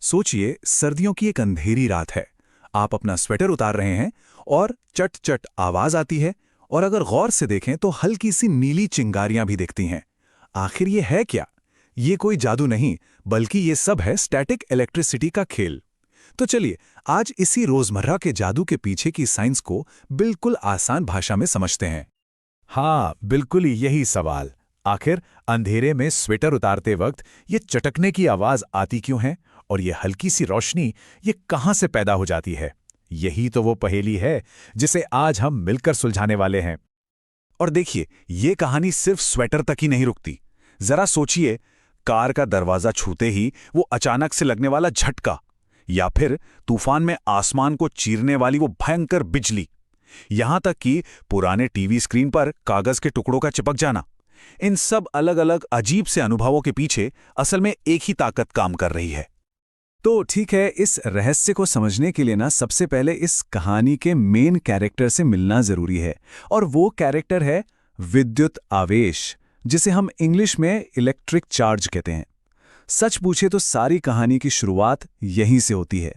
सोचिए, सर्दियों की एक अंधेरी रात है। आप अपना स्वेटर उतार रहे हैं और चट चट आवाज आती है। और अगर गौर से देखें तो हल्की सी नीली चिंगारियां भी दिखती हैं। आखिर ये है क्या? ये कोई जादू नहीं, बल्कि ये सब है स्टैटिक इलेक्ट्रिसिटी का खेल। तो चलिए, आज इसी रोजमर्रा के जादू के पीछे की साइंस को बिल्कुल आसान भाषा में समझते हैं। हाँ, बिल्कुल यही सवाल। आखिर अंधेरे में स्वेटर उतारते वक्त ये चटकने की आवाज आती क्यों है, और ये हल्की सी रोशनी ये कहाँ से पैदा हो जाती है? यही तो वो पहेली है जिसे आज हम मिलकर सुलझाने वाले हैं। और देखिए, ये कहानी सिर्फ स्वेटर तक ही नहीं रुकती। जरा सोचिए, कार का दरवाजा छूते ही वो अचानक से लगने वाला झटका, या फिर तूफान में आसमान को चीरने वाली वो भयंकर बिजली, यहां तक कि पुराने टीवी स्क्रीन पर कागज के टुकड़ों का चिपक जाना। इन सब अलग अलग अजीब से अनुभवों के पीछे असल में एक ही ताकत काम कर रही है। तो ठीक है, इस रहस्य को समझने के लिए ना सबसे पहले इस कहानी के मेन कैरेक्टर से मिलना जरूरी है। और वो कैरेक्टर है विद्युत आवेश, जिसे हम इंग्लिश में इलेक्ट्रिक चार्ज कहते हैं। सच पूछे तो सारी कहानी की शुरुआत यहीं से होती है।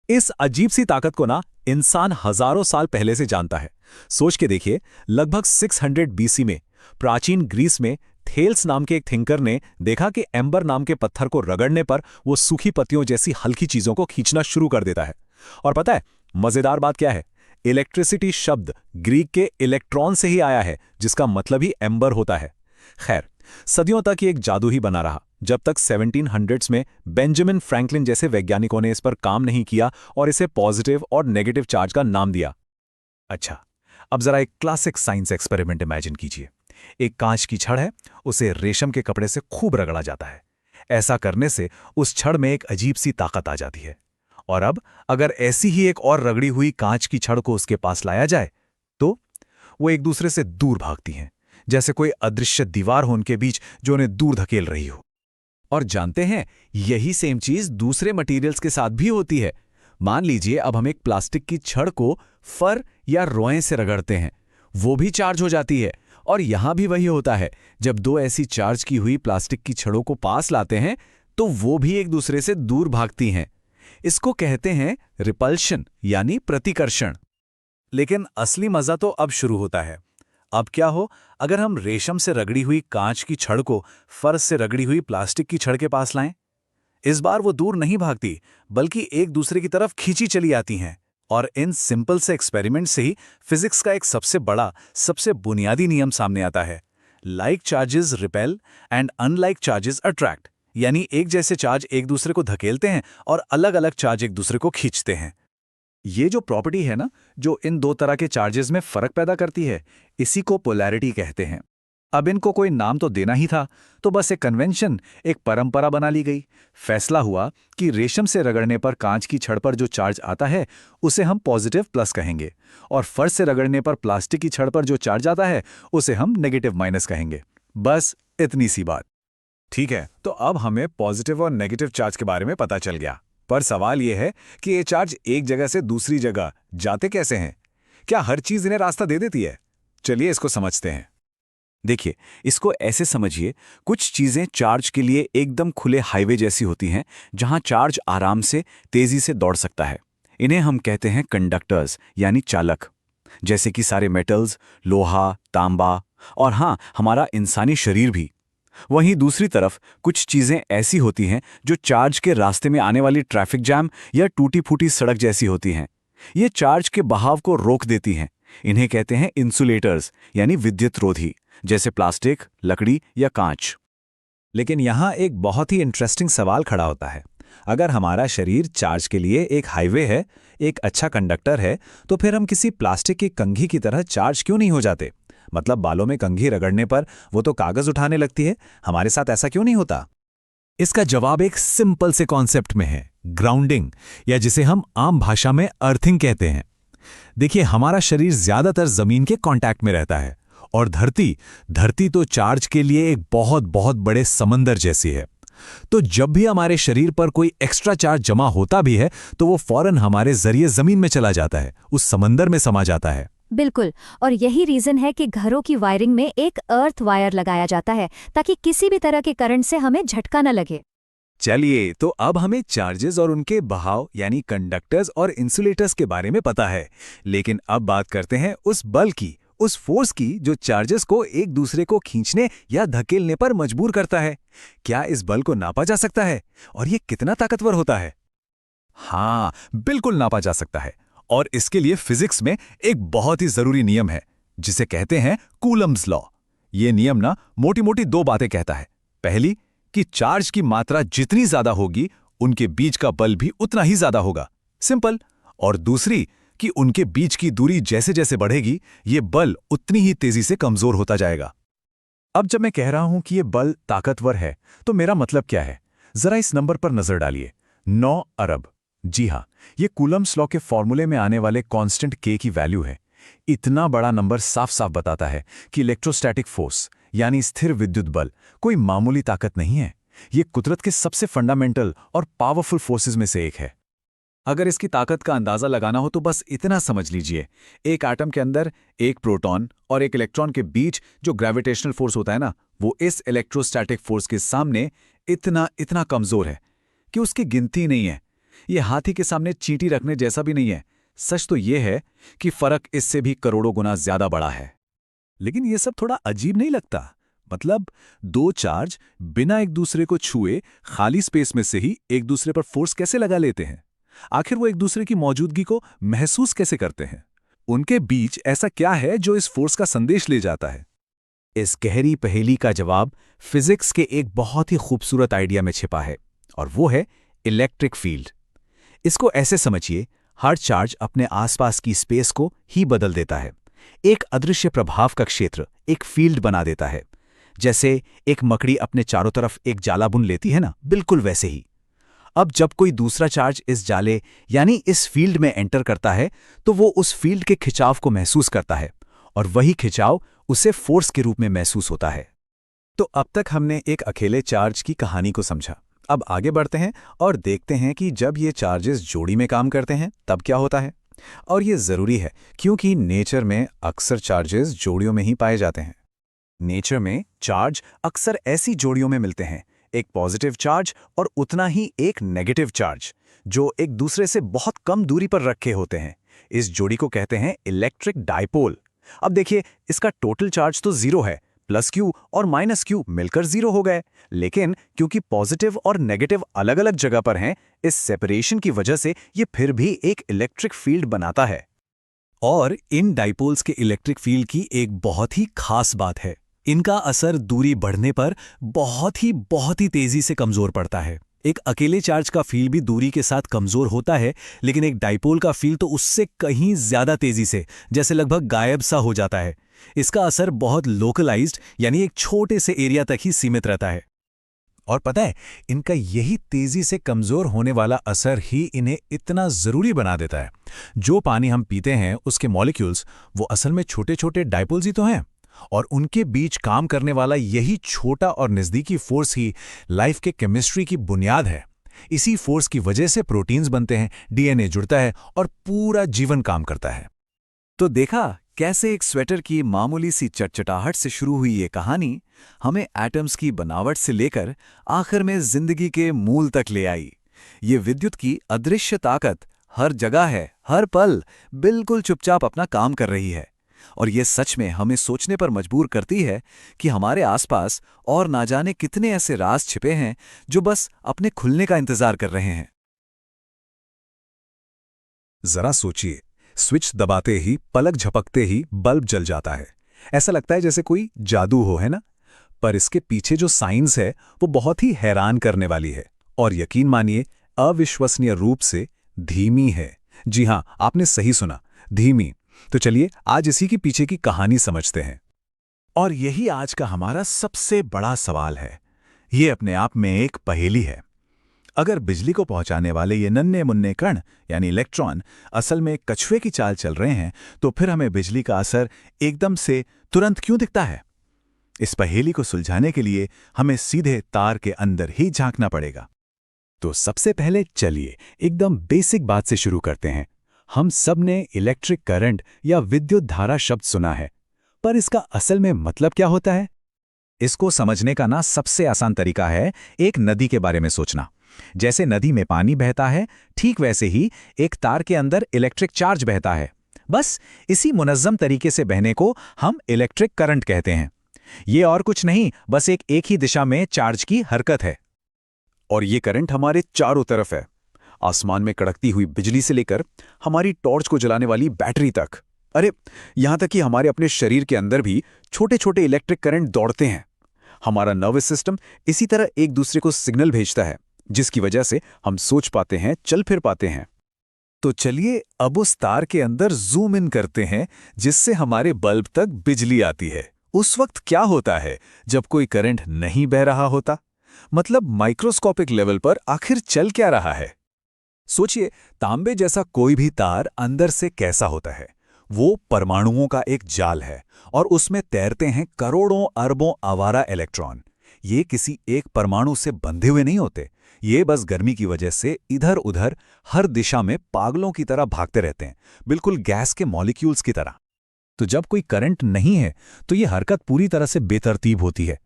इस अजीब सी ताकत को ना इंसान हजारों साल पहले से जानता है। सोच के देखिए, लगभग 600 बीसी में प्राचीन ग्रीस में थेल्स नाम के एक थिंकर ने देखा कि एम्बर नाम के पत्थर को रगड़ने पर वो सूखी पत्तियों जैसी हल्की चीजों को खींचना शुरू कर देता है। और पता है मजेदार बात क्या है? इलेक्ट्रिसिटी शब्द ग्रीक के इलेक्ट्रॉन से ही आया है, जिसका मतलब ही एम्बर होता है। खैर, सदियों तक ये एक जादू ही बना रहा, जब तक 1700s में बेंजामिन फ्रैंकलिन जैसे वैज्ञानिकों ने इस पर काम नहीं किया और इसे पॉजिटिव और नेगेटिव चार्ज का नाम दिया। अच्छा, अब जरा एक क्लासिक साइंस एक्सपेरिमेंट इमेजिन कीजिए। एक कांच की छड़ है, उसे रेशम के कपड़े से खूब रगड़ा जाता है। ऐसा करने से उस छड़ में एक अजीब सी ताकत आ जाती है। और अब अगर ऐसी ही एक और रगड़ी हुई कांच की छड़ को उसके पास लाया जाए तो वो एक दूसरे से दूर भागती हैं, जैसे कोई अदृश्य दीवार हो उनके बीच जो उन्हें दूर धकेल रही हो। और जानते हैं, यही सेम चीज दूसरे मटेरियल्स के साथ भी होती है। मान लीजिए अब हम एक प्लास्टिक की छड़ को फर या रोए से रगड़ते हैं, वो भी चार्ज हो जाती है। और यहां भी वही होता है, जब दो ऐसी चार्ज की हुई प्लास्टिक की छड़ों को पास लाते हैं तो वो भी एक दूसरे से दूर भागती हैं। इसको कहते हैं रिपल्शन, यानी प्रतिकर्षण। लेकिन असली मजा तो अब शुरू होता है। अब क्या हो अगर हम रेशम से रगड़ी हुई कांच की छड़ को फर्श से रगड़ी हुई प्लास्टिक की छड़ के पास लाएं? इस बार वो दूर नहीं भागती, बल्कि एक दूसरे की तरफ खींची चली आती हैं। और इन सिंपल से एक्सपेरिमेंट से ही फिजिक्स का एक सबसे बड़ा, सबसे बुनियादी नियम सामने आता है। Like charges repel and unlike charges attract, यानी एक जैसे चार्ज एक दूसरे को धकेलते हैं और अलग अलग चार्ज एक दूसरे को खींचते हैं। ये जो प्रॉपर्टी है ना, जो इन दो तरह के चार्जेस में फर्क पैदा करती है, इसी को पोलैरिटी कहते हैं। अब इनको कोई नाम तो देना ही था, तो बस एक कन्वेंशन, एक परंपरा बना ली गई। फैसला हुआ कि रेशम से रगड़ने पर कांच की छड़ पर जो चार्ज आता है उसे हम पॉजिटिव प्लस कहेंगे, और फर्श से रगड़ने पर प्लास्टिक की छड़ पर जो चार्ज आता है उसे हम नेगेटिव माइनस कहेंगे। बस इतनी सी बात। ठीक है, तो अब हमें पॉजिटिव और नेगेटिव चार्ज के बारे में पता चल गया। पर सवाल यह है कि ये चार्ज एक जगह से दूसरी जगह जाते कैसे हैं? क्या हर चीज इन्हें रास्ता दे देती है? चलिए इसको समझते हैं। देखिए, इसको ऐसे समझिए, कुछ चीजें चार्ज के लिए एकदम खुले हाईवे जैसी होती हैं, जहां चार्ज आराम से तेजी से दौड़ सकता है। इन्हें हम कहते हैं कंडक्टर्स, यानी चालक। जैसे कि सारे मेटल्स, लोहा, तांबा, और हाँ, हमारा इंसानी शरीर भी। वहीं दूसरी तरफ कुछ चीजें ऐसी होती हैं जो चार्ज के रास्ते में आने वाली ट्रैफिक जैम या टूटी फूटी सड़क जैसी होती हैं। ये चार्ज के बहाव को रोक देती हैं। इन्हें कहते हैं इंसुलेटर्स, यानी विद्युत रोधी, जैसे प्लास्टिक, लकड़ी या कांच। लेकिन यहां एक बहुत ही इंटरेस्टिंग सवाल खड़ा होता है। अगर हमारा शरीर चार्ज के लिए एक हाईवे है, एक अच्छा कंडक्टर है, तो फिर हम किसी प्लास्टिक की कंघी की तरह चार्ज क्यों नहीं हो जाते? मतलब बालों में कंघी रगड़ने पर वो तो कागज उठाने लगती है, हमारे साथ ऐसा क्यों नहीं होता? इसका जवाब एक सिंपल से कॉन्सेप्ट में है, ग्राउंडिंग, या जिसे हम आम भाषा में अर्थिंग कहते हैं। देखिए, हमारा शरीर ज्यादातर जमीन के कांटेक्ट में रहता है, और धरती तो चार्ज के लिए एक बहुत बहुत बड़े समंदर जैसी है। तो जब भी हमारे शरीर पर कोई एक्स्ट्रा चार्ज जमा होता भी है तो वो फौरन हमारे जरिए जमीन में चला जाता है, उस समंदर में समा जाता है। बिल्कुल, और यही रीजन है कि घरों की वायरिंग में एक अर्थ वायर लगाया जाता है, ताकि किसी भी तरह के करंट से हमें झटका न लगे। चलिए, तो अब हमें चार्जेस और उनके बहाव यानी कंडक्टर्स और इंसुलेटर्स के बारे में पता है। लेकिन अब बात करते हैं उस बल की, उस फोर्स की जो चार्जेस को एक दूसरे को खींचने या धकेलने पर मजबूर करता है। क्या इस बल को नापा जा सकता है और ये कितना ताकतवर होता है? हाँ, बिल्कुल नापा जा सकता है। और इसके लिए फिजिक्स में एक बहुत ही जरूरी नियम है जिसे कहते हैं कूलम्ब्स लॉ। ये नियम ना मोटी मोटी दो बातें कहता है। पहली कि चार्ज की मात्रा जितनी ज्यादा होगी उनके बीच का बल भी उतना ही ज्यादा होगा, सिंपल। और दूसरी कि उनके बीच की दूरी जैसे जैसे बढ़ेगी ये बल उतनी ही तेजी से कमजोर होता जाएगा। अब जब मैं कह रहा हूं कि ये बल ताकतवर है तो मेरा मतलब क्या है, जरा इस नंबर पर नजर डालिए, 9 अरब। जी हां, ये कूलम्ब्स लॉ के फॉर्मूले में आने वाले कांस्टेंट के की वैल्यू है। इतना बड़ा नंबर साफ साफ बताता है कि इलेक्ट्रोस्टैटिक फोर्स यानी स्थिर विद्युत बल कोई मामूली ताकत नहीं है। ये कुदरत के सबसे फंडामेंटल और पावरफुल फोर्सेस में से एक है। अगर इसकी ताकत का अंदाजा लगाना हो तो बस इतना समझ लीजिए, एक एटम के अंदर एक प्रोटॉन और एक इलेक्ट्रॉन के बीच जो ग्रेविटेशनल फोर्स होता है ना, वो इस इलेक्ट्रोस्टैटिक फोर्स के सामने इतना इतना कमजोर है कि उसकी गिनती नहीं है। ये हाथी के सामने चींटी रखने जैसा भी नहीं है। सच तो ये है कि फर्क इससे भी करोड़ों गुना ज्यादा बड़ा है। लेकिन ये सब थोड़ा अजीब नहीं लगता? मतलब दो चार्ज बिना एक दूसरे को छुए खाली स्पेस में से ही एक दूसरे पर फोर्स कैसे लगा लेते हैं? आखिर वो एक दूसरे की मौजूदगी को महसूस कैसे करते हैं? उनके बीच ऐसा क्या है जो इस फोर्स का संदेश ले जाता है? इस गहरी पहेली का जवाब फिजिक्स के एक बहुत ही खूबसूरत आइडिया में छिपा है, और वो है इलेक्ट्रिक फील्ड। इसको ऐसे समझिए, हर चार्ज अपने आसपास की स्पेस को ही बदल देता है। एक अदृश्य प्रभाव का क्षेत्र एक फील्ड बना देता है। जैसे एक मकड़ी अपने चारों तरफ एक जाला बुन लेती है ना, बिल्कुल वैसे ही। अब जब कोई दूसरा चार्ज इस जाले यानी इस फील्ड में एंटर करता है तो वो उस फील्ड के खिंचाव को महसूस करता है, और वही खिंचाव उसे फोर्स के रूप में महसूस होता है। तो अब तक हमने एक अकेले चार्ज की कहानी को समझा। अब आगे बढ़ते हैं और देखते हैं कि जब ये चार्जेस जोड़ी में काम करते हैं तब क्या होता है। और ये जरूरी है क्योंकि नेचर में अक्सर चार्जेस जोड़ियों में ही पाए जाते हैं। नेचर में चार्ज अक्सर ऐसी जोड़ियों में मिलते हैं, एक पॉजिटिव चार्ज और उतना ही एक नेगेटिव चार्ज, जो एक दूसरे से बहुत कम दूरी पर रखे होते हैं। इस जोड़ी को कहते हैं इलेक्ट्रिक डायपोल। अब देखिए, इसका टोटल चार्ज तो 0 है, प्लस क्यू और माइनस क्यू मिलकर 0 हो गए। लेकिन क्योंकि पॉजिटिव और नेगेटिव अलग अलग जगह पर हैं, इस सेपरेशन की वजह से ये फिर भी एक इलेक्ट्रिक फील्ड बनाता है। और इन डायपोल्स के इलेक्ट्रिक फील्ड की एक बहुत ही खास बात है, इनका असर दूरी बढ़ने पर बहुत ही तेजी से कमजोर पड़ता है। एक अकेले चार्ज का फील्ड भी दूरी के साथ कमजोर होता है, लेकिन एक डायपोल का फील्ड तो उससे कहीं ज्यादा तेजी से, जैसे लगभग गायब सा हो जाता है। इसका असर बहुत लोकलाइज्ड यानी एक छोटे से एरिया तक ही सीमित रहता है। और पता है, इनका यही तेजी से कमजोर होने वाला असर ही इन्हें इतना जरूरी बना देता है। जो पानी हम पीते हैं उसके मॉलिक्यूल्स वो असल में छोटे छोटे डायपोल्स ही तो हैं, और उनके बीच काम करने वाला यही छोटा और नज़दीकी फोर्स ही लाइफ के केमिस्ट्री की बुनियाद है। इसी फोर्स की वजह से प्रोटीन्स बनते हैं, डीएनए जुड़ता है और पूरा जीवन काम करता है। तो देखा कैसे एक स्वेटर की मामूली सी चटचटाहट से शुरू हुई ये कहानी हमें एटम्स की बनावट से लेकर आखिर में जिंदगी के मूल तक ले आई। ये विद्युत की अदृश्य ताकत हर जगह है, हर पल बिल्कुल चुपचाप अपना काम कर रही है। और ये सच में हमें सोचने पर मजबूर करती है कि हमारे आसपास और ना जाने कितने ऐसे राज छिपे हैं जो बस अपने खुलने का इंतजार कर रहे हैं। जरा सोचिए, स्विच दबाते ही, पलक झपकते ही बल्ब जल जाता है। ऐसा लगता है जैसे कोई जादू हो, है ना? पर इसके पीछे जो साइंस है वो बहुत ही हैरान करने वाली है, और यकीन मानिए अविश्वसनीय रूप से धीमी है। जी हां, आपने सही सुना, धीमी। तो चलिए आज इसी के पीछे की कहानी समझते हैं। और यही आज का हमारा सबसे बड़ा सवाल है। ये अपने आप में एक पहेली है। अगर बिजली को पहुंचाने वाले ये नन्हे मुन्ने कण यानी इलेक्ट्रॉन असल में कछुए की चाल चल रहे हैं, तो फिर हमें बिजली का असर एकदम से तुरंत क्यों दिखता है? इस पहेली को सुलझाने के लिए हमें सीधे तार के अंदर ही झांकना पड़ेगा। तो सबसे पहले चलिए एकदम बेसिक बात से शुरू करते हैं। हम सब ने इलेक्ट्रिक करंट या विद्युत धारा शब्द सुना है, पर इसका असल में मतलब क्या होता है? इसको समझने का ना सबसे आसान तरीका है एक नदी के बारे में सोचना। जैसे नदी में पानी बहता है, ठीक वैसे ही एक तार के अंदर इलेक्ट्रिक चार्ज बहता है। बस इसी मुनज़्ज़म तरीके से बहने को हम इलेक्ट्रिक करंट कहते हैं। ये और कुछ नहीं, बस एक ही दिशा में चार्ज की हरकत है। और ये करंट हमारे चारों तरफ है, आसमान में कड़कती हुई बिजली से लेकर हमारी टॉर्च को जलाने वाली बैटरी तक। अरे, यहां तक कि हमारे अपने शरीर के अंदर भी छोटे छोटे इलेक्ट्रिक करंट दौड़ते हैं। हमारा नर्वस सिस्टम इसी तरह एक दूसरे को सिग्नल भेजता है, जिसकी वजह से हम सोच पाते हैं, चल फिर पाते हैं। तो चलिए अब उस तार के अंदर जूम इन करते हैं जिससे हमारे बल्ब तक बिजली आती है। उस वक्त क्या होता है जब कोई करंट नहीं बह रहा होता? मतलब माइक्रोस्कोपिक लेवल पर आखिर चल क्या रहा है? सोचिए, तांबे जैसा कोई भी तार अंदर से कैसा होता है? वो परमाणुओं का एक जाल है और उसमें तैरते हैं करोड़ों अरबों आवारा इलेक्ट्रॉन। ये किसी एक परमाणु से बंधे हुए नहीं होते, ये बस गर्मी की वजह से इधर उधर हर दिशा में पागलों की तरह भागते रहते हैं, बिल्कुल गैस के मॉलिक्यूल्स की तरह। तो जब कोई करंट नहीं है तो ये हरकत पूरी तरह से बेतरतीब होती है।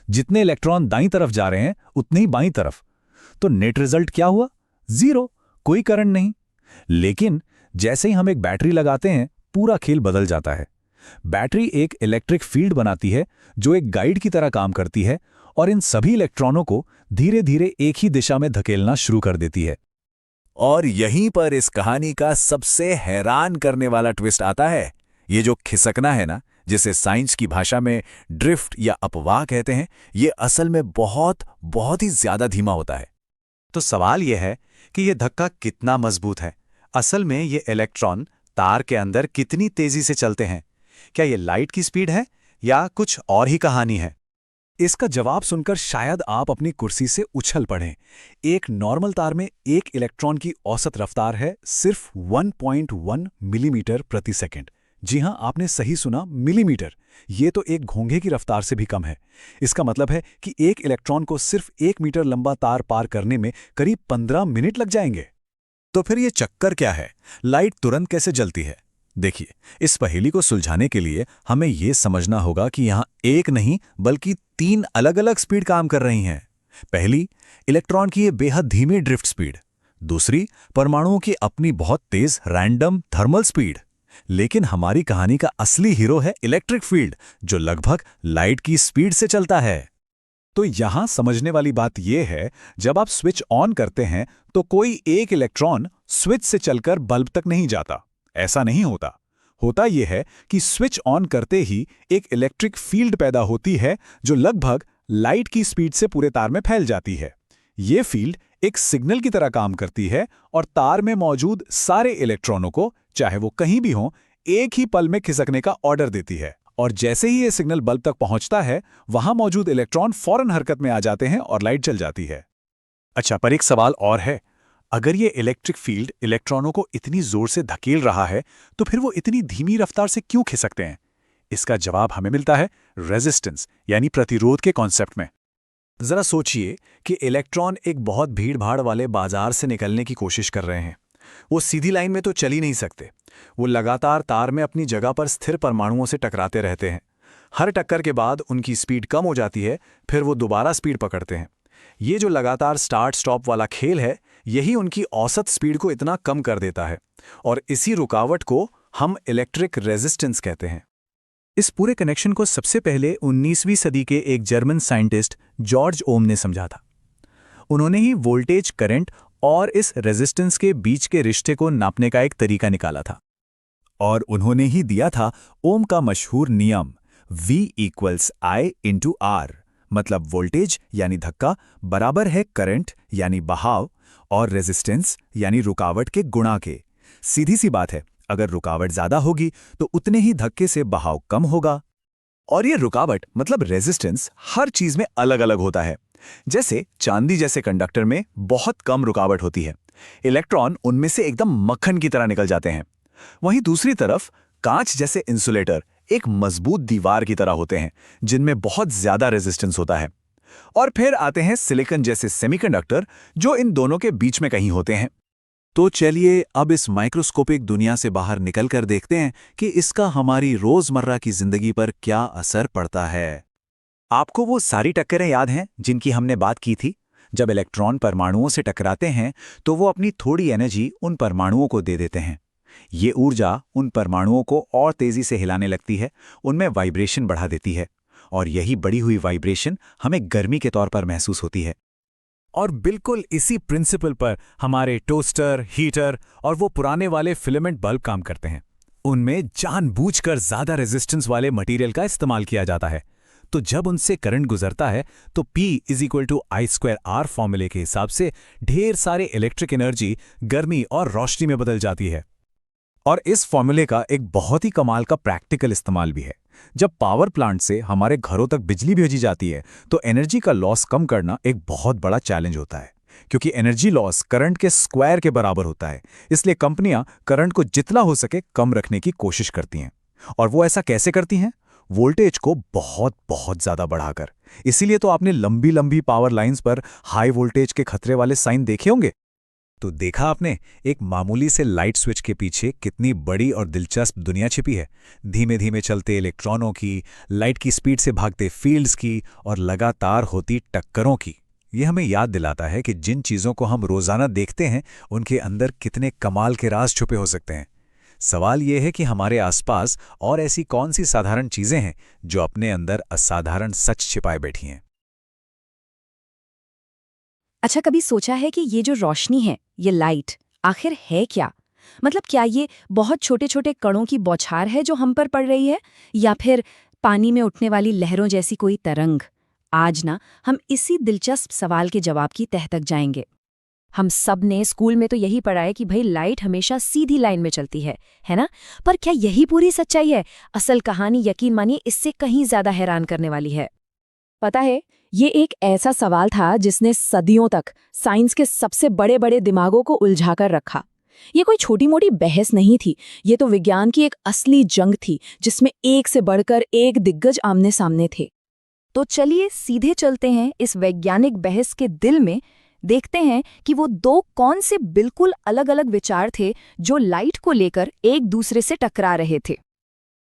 जितने इलेक्ट्रॉन दाईं तरफ जा रहे हैं उतने ही बाईं तरफ। तो नेट रिजल्ट क्या हुआ? जीरो, कोई करंट नहीं। लेकिन जैसे ही हम एक बैटरी लगाते हैं, पूरा खेल बदल जाता है। बैटरी एक इलेक्ट्रिक फील्ड बनाती है जो एक गाइड की तरह काम करती है और इन सभी इलेक्ट्रॉनों को धीरे धीरे एक ही दिशा में धकेलना शुरू कर देती है। और यहीं पर इस कहानी का सबसे हैरान करने वाला ट्विस्ट आता है। ये जो खिसकना है ना, जिसे साइंस की भाषा में ड्रिफ्ट या अपवाह कहते हैं, ये असल में बहुत बहुत ही ज्यादा धीमा होता है। तो सवाल यह है कि यह धक्का कितना मजबूत है? असल में ये इलेक्ट्रॉन तार के अंदर कितनी तेजी से चलते हैं? क्या ये लाइट की स्पीड है या कुछ और ही कहानी है? इसका जवाब सुनकर शायद आप अपनी कुर्सी से उछल पड़ें। एक नॉर्मल तार में एक इलेक्ट्रॉन की औसत रफ्तार है सिर्फ 1.1 मिलीमीटर प्रति सेकंड। जी हां, आपने सही सुना, मिलीमीटर। ये तो एक घोंघे की रफ्तार से भी कम है। इसका मतलब है कि एक इलेक्ट्रॉन को सिर्फ 1 मीटर लंबा तार पार करने में करीब 15 मिनट लग जाएंगे। तो फिर ये चक्कर क्या है? लाइट तुरंत कैसे जलती है? देखिए, इस पहेली को सुलझाने के लिए हमें यह समझना होगा कि यहां एक नहीं बल्कि 3 अलग अलग स्पीड काम कर रही हैं। पहली, इलेक्ट्रॉन की ये बेहद धीमी ड्रिफ्ट स्पीड। दूसरी, परमाणुओं की अपनी बहुत तेज रैंडम थर्मल स्पीड। लेकिन हमारी कहानी का असली हीरो है इलेक्ट्रिक फील्ड, जो लगभग लाइट की स्पीड से चलता है। तो यहां समझने वाली बात यह है, जब आप स्विच ऑन करते हैं तो कोई एक इलेक्ट्रॉन स्विच से चलकर बल्ब तक नहीं जाता। ऐसा नहीं होता। होता यह है कि स्विच ऑन करते ही एक इलेक्ट्रिक फील्ड पैदा होती है जो लगभग लाइट की स्पीड से पूरे तार में फैल जाती है। ये फील्ड एक सिग्नल की तरह काम करती है और तार में मौजूद सारे इलेक्ट्रॉनों को, चाहे वो कहीं भी हों, एक ही पल में खिसकने का ऑर्डर देती है। और जैसे ही ये सिग्नल बल्ब तक पहुंचता है, वहां मौजूद इलेक्ट्रॉन फौरन हरकत में आ जाते हैं और लाइट जल जाती है। अच्छा, पर एक सवाल और है। अगर ये इलेक्ट्रिक फील्ड इलेक्ट्रॉनों को इतनी जोर से धकेल रहा है, तो फिर वो इतनी धीमी रफ्तार से क्यों खिसकते हैं? इसका जवाब हमें मिलता है रेजिस्टेंस यानी प्रतिरोध के कॉन्सेप्ट में। जरा सोचिए कि इलेक्ट्रॉन एक बहुत भीड़-भाड़ वाले बाजार से निकलने की कोशिश कर रहे हैं। वो सीधी लाइन में तो चल ही नहीं सकते। वो लगातार तार में अपनी जगह पर स्थिर परमाणुओं से टकराते रहते हैं। हर टक्कर के बाद उनकी स्पीड कम हो जाती है, फिर वो दोबारा स्पीड पकड़ते हैं। ये जो लगातार स्टार्ट स्टॉप वाला खेल है, यही उनकी औसत स्पीड को इतना कम कर देता है और इसी रुकावट को हम इलेक्ट्रिक रेजिस्टेंस कहते हैं। इस पूरे कनेक्शन को सबसे पहले 19वीं सदी के एक जर्मन साइंटिस्ट जॉर्ज ओम ने समझा था। उन्होंने ही वोल्टेज, करंट और इस रेजिस्टेंस के बीच के रिश्ते को नापने का एक तरीका निकाला था। और उन्होंने ही दिया था ओम का मशहूर नियम V = I/R, मतलब वोल्टेज यानी धक्का बराबर है करंट यानी बहाव और रेजिस्टेंस यानी रुकावट के गुणा के। सीधी सी बात है, अगर रुकावट ज्यादा होगी तो उतने ही धक्के से बहाव कम होगा। और ये रुकावट मतलब रेजिस्टेंस हर चीज में अलग अलग होता है। जैसे चांदी जैसे कंडक्टर में बहुत कम रुकावट होती है, इलेक्ट्रॉन उनमें से एकदम मक्खन की तरह निकल जाते हैं। वहीं दूसरी तरफ कांच जैसे इंसुलेटर एक मजबूत दीवार की तरह होते हैं, जिनमें बहुत ज्यादा रेजिस्टेंस होता है। और फिर आते हैं सिलिकॉन जैसे सेमीकंडक्टर, जो इन दोनों के बीच में कहीं होते हैं। तो चलिए अब इस माइक्रोस्कोपिक दुनिया से बाहर निकलकर देखते हैं कि इसका हमारी रोजमर्रा की जिंदगी पर क्या असर पड़ता है। आपको वो सारी टक्करें याद हैं जिनकी हमने बात की थी? जब इलेक्ट्रॉन परमाणुओं से टकराते हैं तो वो अपनी थोड़ी एनर्जी उन परमाणुओं को दे देते हैं। ये ऊर्जा उन परमाणुओं को और तेजी से हिलाने लगती है, उनमें वाइब्रेशन बढ़ा देती है, और यही बढ़ी हुई वाइब्रेशन हमें गर्मी के तौर पर महसूस होती है। और बिल्कुल इसी प्रिंसिपल पर हमारे टोस्टर, हीटर और वो पुराने वाले फिलामेंट बल्ब काम करते हैं। उनमें जानबूझकर ज्यादा रेजिस्टेंस वाले मटेरियल का इस्तेमाल किया जाता है। तो जब उनसे करंट गुजरता है तो P=I²R फॉर्मूले के हिसाब से ढेर सारे इलेक्ट्रिक एनर्जी गर्मी और रोशनी में बदल जाती है। और इस फॉर्मूले का एक बहुत ही कमाल का प्रैक्टिकल इस्तेमाल भी है। जब पावर प्लांट से हमारे घरों तक बिजली भेजी जाती है तो एनर्जी का लॉस कम करना एक बहुत बड़ा चैलेंज होता है, क्योंकि एनर्जी लॉस करंट के स्क्वायर के बराबर होता है। इसलिए कंपनियां करंट को जितना हो सके कम रखने की कोशिश करती हैं। और वो ऐसा कैसे करती हैं? वोल्टेज को बहुत बहुत ज्यादा बढ़ाकर। इसीलिए तो आपने लंबी लंबी पावर लाइंस पर हाई वोल्टेज के खतरे वाले साइन देखे होंगे। तो देखा आपने एक मामूली से लाइट स्विच के पीछे कितनी बड़ी और दिलचस्प दुनिया छिपी है। धीमे धीमे चलते इलेक्ट्रॉनों की, लाइट की स्पीड से भागते फील्ड्स की और लगातार होती टक्करों की। ये हमें याद दिलाता है कि जिन चीज़ों को हम रोज़ाना देखते हैं उनके अंदर कितने कमाल के राज छुपे हो सकते हैं। सवाल ये है कि हमारे आसपास और ऐसी कौन सी साधारण चीज़ें हैं जो अपने अंदर असाधारण सच छिपाए बैठी हैं। अच्छा, कभी सोचा है कि ये जो रोशनी है, ये लाइट, आखिर है क्या? मतलब क्या ये बहुत छोटे छोटे कणों की बौछार है जो हम पर पड़ रही है, या फिर पानी में उठने वाली लहरों जैसी कोई तरंग? आज ना हम इसी दिलचस्प सवाल के जवाब की तह तक जाएंगे। हम सब ने स्कूल में तो यही पढ़ा है कि भाई लाइट हमेशा सीधी लाइन में चलती है ना? पर क्या यही पूरी सच्चाई है? असल कहानी, यकीन मानिए, इससे कहीं ज्यादा हैरान करने वाली है। पता है, ये एक ऐसा सवाल था जिसने सदियों तक साइंस के सबसे बड़े बड़े दिमागों को उलझाकर रखा। ये कोई छोटी मोटी बहस नहीं थी, ये तो विज्ञान की एक असली जंग थी जिसमें एक से बढ़कर एक दिग्गज आमने सामने थे। तो चलिए सीधे चलते हैं इस वैज्ञानिक बहस के दिल में, देखते हैं कि वो दो कौन से बिल्कुल अलग अलग विचार थे जो लाइट को लेकर एक दूसरे से टकरा रहे थे।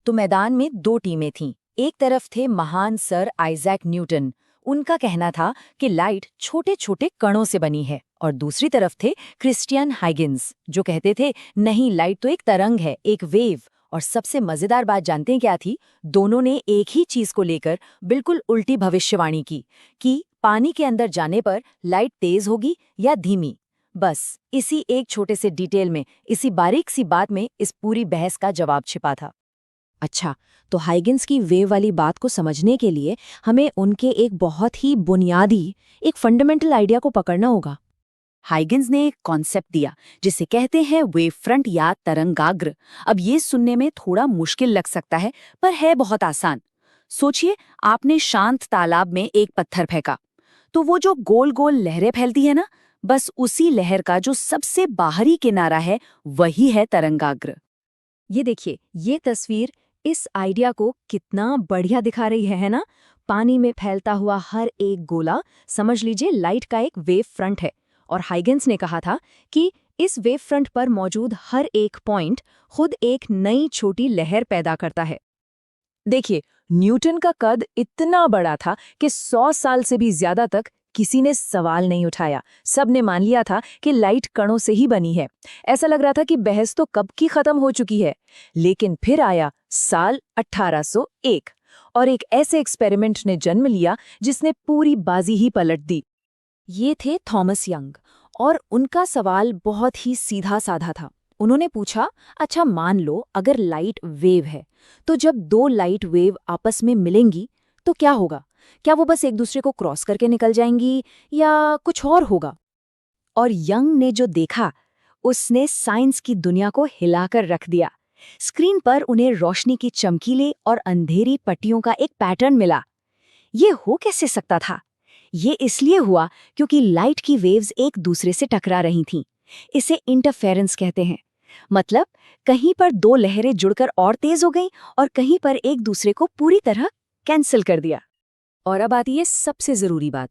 तो मैदान में दो टीमें थीं। एक तरफ थे महान सर आइजैक न्यूटन, उनका कहना था कि लाइट छोटे छोटे कणों से बनी है, और दूसरी तरफ थे क्रिस्टियन हाइगिन्स, जो कहते थे नहीं, लाइट तो एक तरंग है, एक वेव। और सबसे मजेदार बात जानते हैं क्या थी? दोनों ने एक ही चीज को लेकर बिल्कुल उल्टी भविष्यवाणी की कि पानी के अंदर जाने पर लाइट तेज होगी या धीमी। बस इसी एक छोटे से डिटेल में, इसी बारीक सी बात में इस पूरी बहस का जवाब छिपा था। अच्छा, तो हाइगिन्स की वेव वाली बात को समझने के लिए हमें उनके एक बहुत ही बुनियादी, एक फंडामेंटल आइडिया को पकड़ना होगा। हाइगिन्स ने एक कॉन्सेप्ट दिया जिसे कहते हैं वेव फ्रंट या तरंगाग्र। अब ये सुनने में थोड़ा मुश्किल लग सकता है, पर है बहुत आसान। सोचिए, आपने शांत तालाब में एक पत्थर फेंका, तो वो जो गोल गोल लहरें फैलती है ना, बस उसी लहर का जो सबसे बाहरी किनारा है वही है तरंगाग्र। ये देखिए, ये तस्वीर इस आइडिया को कितना बढ़िया दिखा रही है ना? पानी में फैलता हुआ हर एक गोला समझ लीजिए लाइट का एक वेव फ्रंट है, और हाइगिन्स ने कहा था कि इस वेव फ्रंट पर मौजूद हर एक पॉइंट खुद एक नई छोटी लहर पैदा करता है। देखिए, न्यूटन का कद इतना बड़ा था कि 100 साल से भी ज्यादा तक किसी ने सवाल नहीं उठाया। सब ने मान लिया था कि लाइट कणों से ही बनी है। ऐसा लग रहा था कि बहस तो कब की खत्म हो चुकी है। लेकिन फिर आया साल 1801 और एक ऐसे एक्सपेरिमेंट ने जन्म लिया जिसने पूरी बाजी ही पलट दी। ये थे थॉमस यंग, और उनका सवाल बहुत ही सीधा साधा था। उन्होंने पूछा, अच्छा मान लो अगर लाइट वेव है, तो जब दो लाइट वेव आपस में मिलेंगी तो क्या होगा? क्या वो बस एक दूसरे को क्रॉस करके निकल जाएंगी या कुछ और होगा? और यंग ने जो देखा उसने साइंस की दुनिया को हिलाकर रख दिया। स्क्रीन पर उन्हें रोशनी की चमकीले और अंधेरी पट्टियों का एक पैटर्न मिला। ये हो कैसे सकता था? ये इसलिए हुआ क्योंकि लाइट की वेव्स एक दूसरे से टकरा रही थीं। इसे इंटरफेरेंस कहते हैं। मतलब कहीं पर दो लहरें जुड़कर और तेज हो गईं और कहीं पर एक दूसरे को पूरी तरह कैंसिल कर दिया। और अब आती है सबसे जरूरी बात,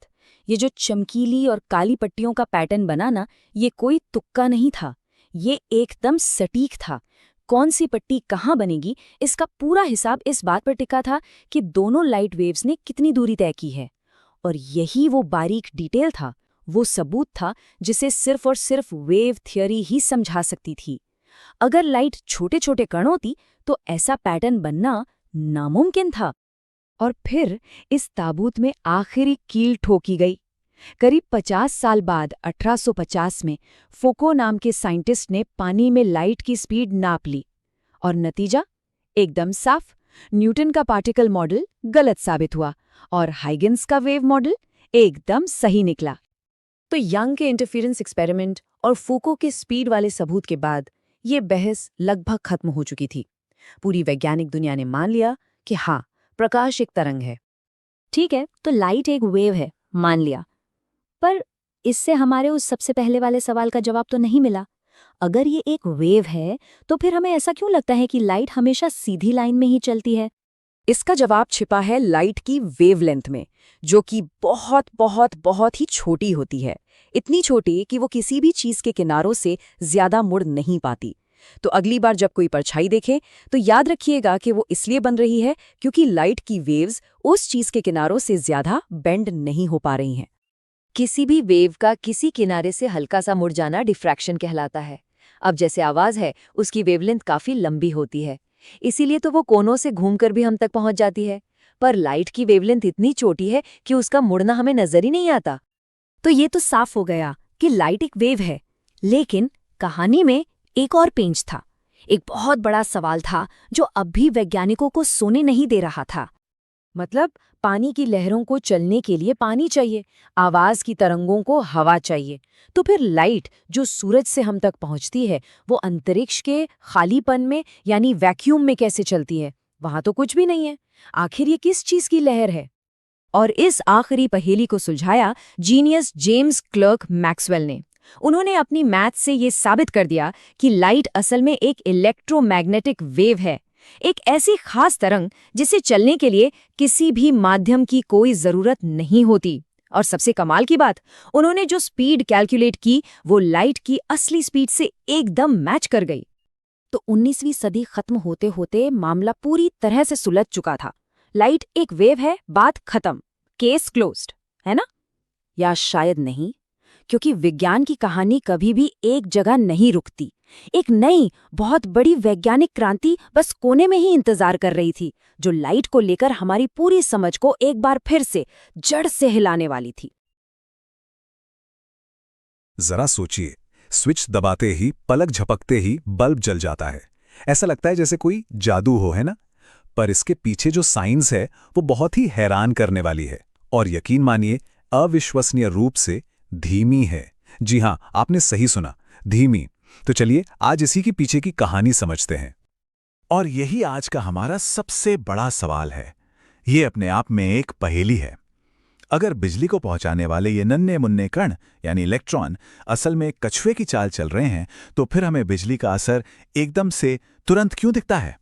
ये जो चमकीली और काली पट्टियों का पैटर्न बना ना, ये कोई तुक्का नहीं था, ये एकदम सटीक था। कौन सी पट्टी कहाँ बनेगी, इसका पूरा हिसाब इस बात पर टिका था कि दोनों लाइट वेव्स ने कितनी दूरी तय की है। और यही वो बारीक डिटेल था, वो सबूत था जिसे सिर्फ और सिर्फ वेव थियरी ही समझा सकती थी। अगर लाइट छोटे छोटे कण होती तो ऐसा पैटर्न बनना नामुमकिन था। और फिर इस ताबूत में आखिरी कील ठोकी गई। करीब 50 साल बाद 1850 में फोको नाम के साइंटिस्ट ने पानी में लाइट की स्पीड नाप ली, और नतीजा एकदम साफ। न्यूटन का पार्टिकल मॉडल गलत साबित हुआ और हाइगन्स का वेव मॉडल एकदम सही निकला। तो यंग के इंटरफेरेंस एक्सपेरिमेंट और फोको के स्पीड वाले सबूत के बाद ये बहस लगभग खत्म हो चुकी थी। पूरी वैज्ञानिक दुनिया ने मान लिया कि हाँ, प्रकाश एक तरंग है। ठीक है, तो लाइट एक वेव है, मान लिया। पर इससे हमारे उस सबसे पहले वाले सवाल का जवाब तो नहीं मिला। अगर ये एक वेव है तो फिर हमें ऐसा क्यों लगता है कि लाइट हमेशा सीधी लाइन में ही चलती है? इसका जवाब छिपा है लाइट की वेवलेंथ में, जो कि बहुत बहुत बहुत ही छोटी होती है। इतनी छोटी कि वो किसी भी चीज के किनारों से ज्यादा मुड़ नहीं पाती। तो अगली बार जब कोई परछाई देखे तो याद रखिएगा कि वो इसलिए बन रही है क्योंकि लाइट की वेव्स उस चीज के किनारों से ज्यादा बेंड नहीं हो पा रही हैं। किसी भी वेव का किसी किनारे से हल्का सा मुड़ जाना डिफ्रैक्शन कहलाता है। अब जैसे आवाज है, उसकी वेवलेंथ काफी लंबी होती है, इसीलिए तो वो कोनों से घूमकर भी हम तक पहुंच जाती है। पर लाइट की वेवलेंथ इतनी छोटी है कि उसका मुड़ना हमें नजर ही नहीं आता। तो ये तो साफ हो गया कि लाइट एक वेव है, लेकिन कहानी में एक और पेंच था। एक बहुत बड़ा सवाल था जो अब भी वैज्ञानिकों को सोने नहीं दे रहा था। मतलब पानी की लहरों को चलने के लिए पानी चाहिए, आवाज की तरंगों को हवा चाहिए, तो फिर लाइट जो सूरज से हम तक पहुंचती है वो अंतरिक्ष के खालीपन में यानी वैक्यूम में कैसे चलती है? वहां तो कुछ भी नहीं है। आखिर ये किस चीज की लहर है? और इस आखिरी पहेली को सुलझाया जीनियस जेम्स क्लर्क मैक्सवेल ने। उन्होंने अपनी मैथ से ये साबित कर दिया कि लाइट असल में एक इलेक्ट्रोमैग्नेटिक वेव है, एक ऐसी खास तरंग जिसे चलने के लिए किसी भी माध्यम की कोई जरूरत नहीं होती। और सबसे कमाल की बात, उन्होंने जो स्पीड कैलकुलेट की वो लाइट की असली स्पीड से एकदम मैच कर गई। तो 19वीं सदी खत्म होते होते मामला पूरी तरह से सुलझ चुका था। लाइट एक वेव है, बात खत्म, केस क्लोज्ड, है ना? या शायद नहीं, क्योंकि विज्ञान की कहानी कभी भी एक जगह नहीं रुकती। एक नई बहुत बड़ी वैज्ञानिक क्रांति बस कोने में ही इंतजार कर रही थी, जो लाइट को लेकर हमारी पूरी समझ को एक बार फिर से जड़ से हिलाने वाली थी। जरा सोचिए, स्विच दबाते ही, पलक झपकते ही बल्ब जल जाता है। ऐसा लगता है जैसे कोई जादू हो, है ना? पर इसके पीछे जो साइंस है वो बहुत ही हैरान करने वाली है, और यकीन मानिए अविश्वसनीय रूप से धीमी है। जी हां, आपने सही सुना, धीमी। तो चलिए आज इसी के पीछे की कहानी समझते हैं। और यही आज का हमारा सबसे बड़ा सवाल है। ये अपने आप में एक पहेली है। अगर बिजली को पहुंचाने वाले ये नन्हे मुन्ने कण यानी इलेक्ट्रॉन असल में कछुए की चाल चल रहे हैं, तो फिर हमें बिजली का असर एकदम से तुरंत क्यों दिखता है?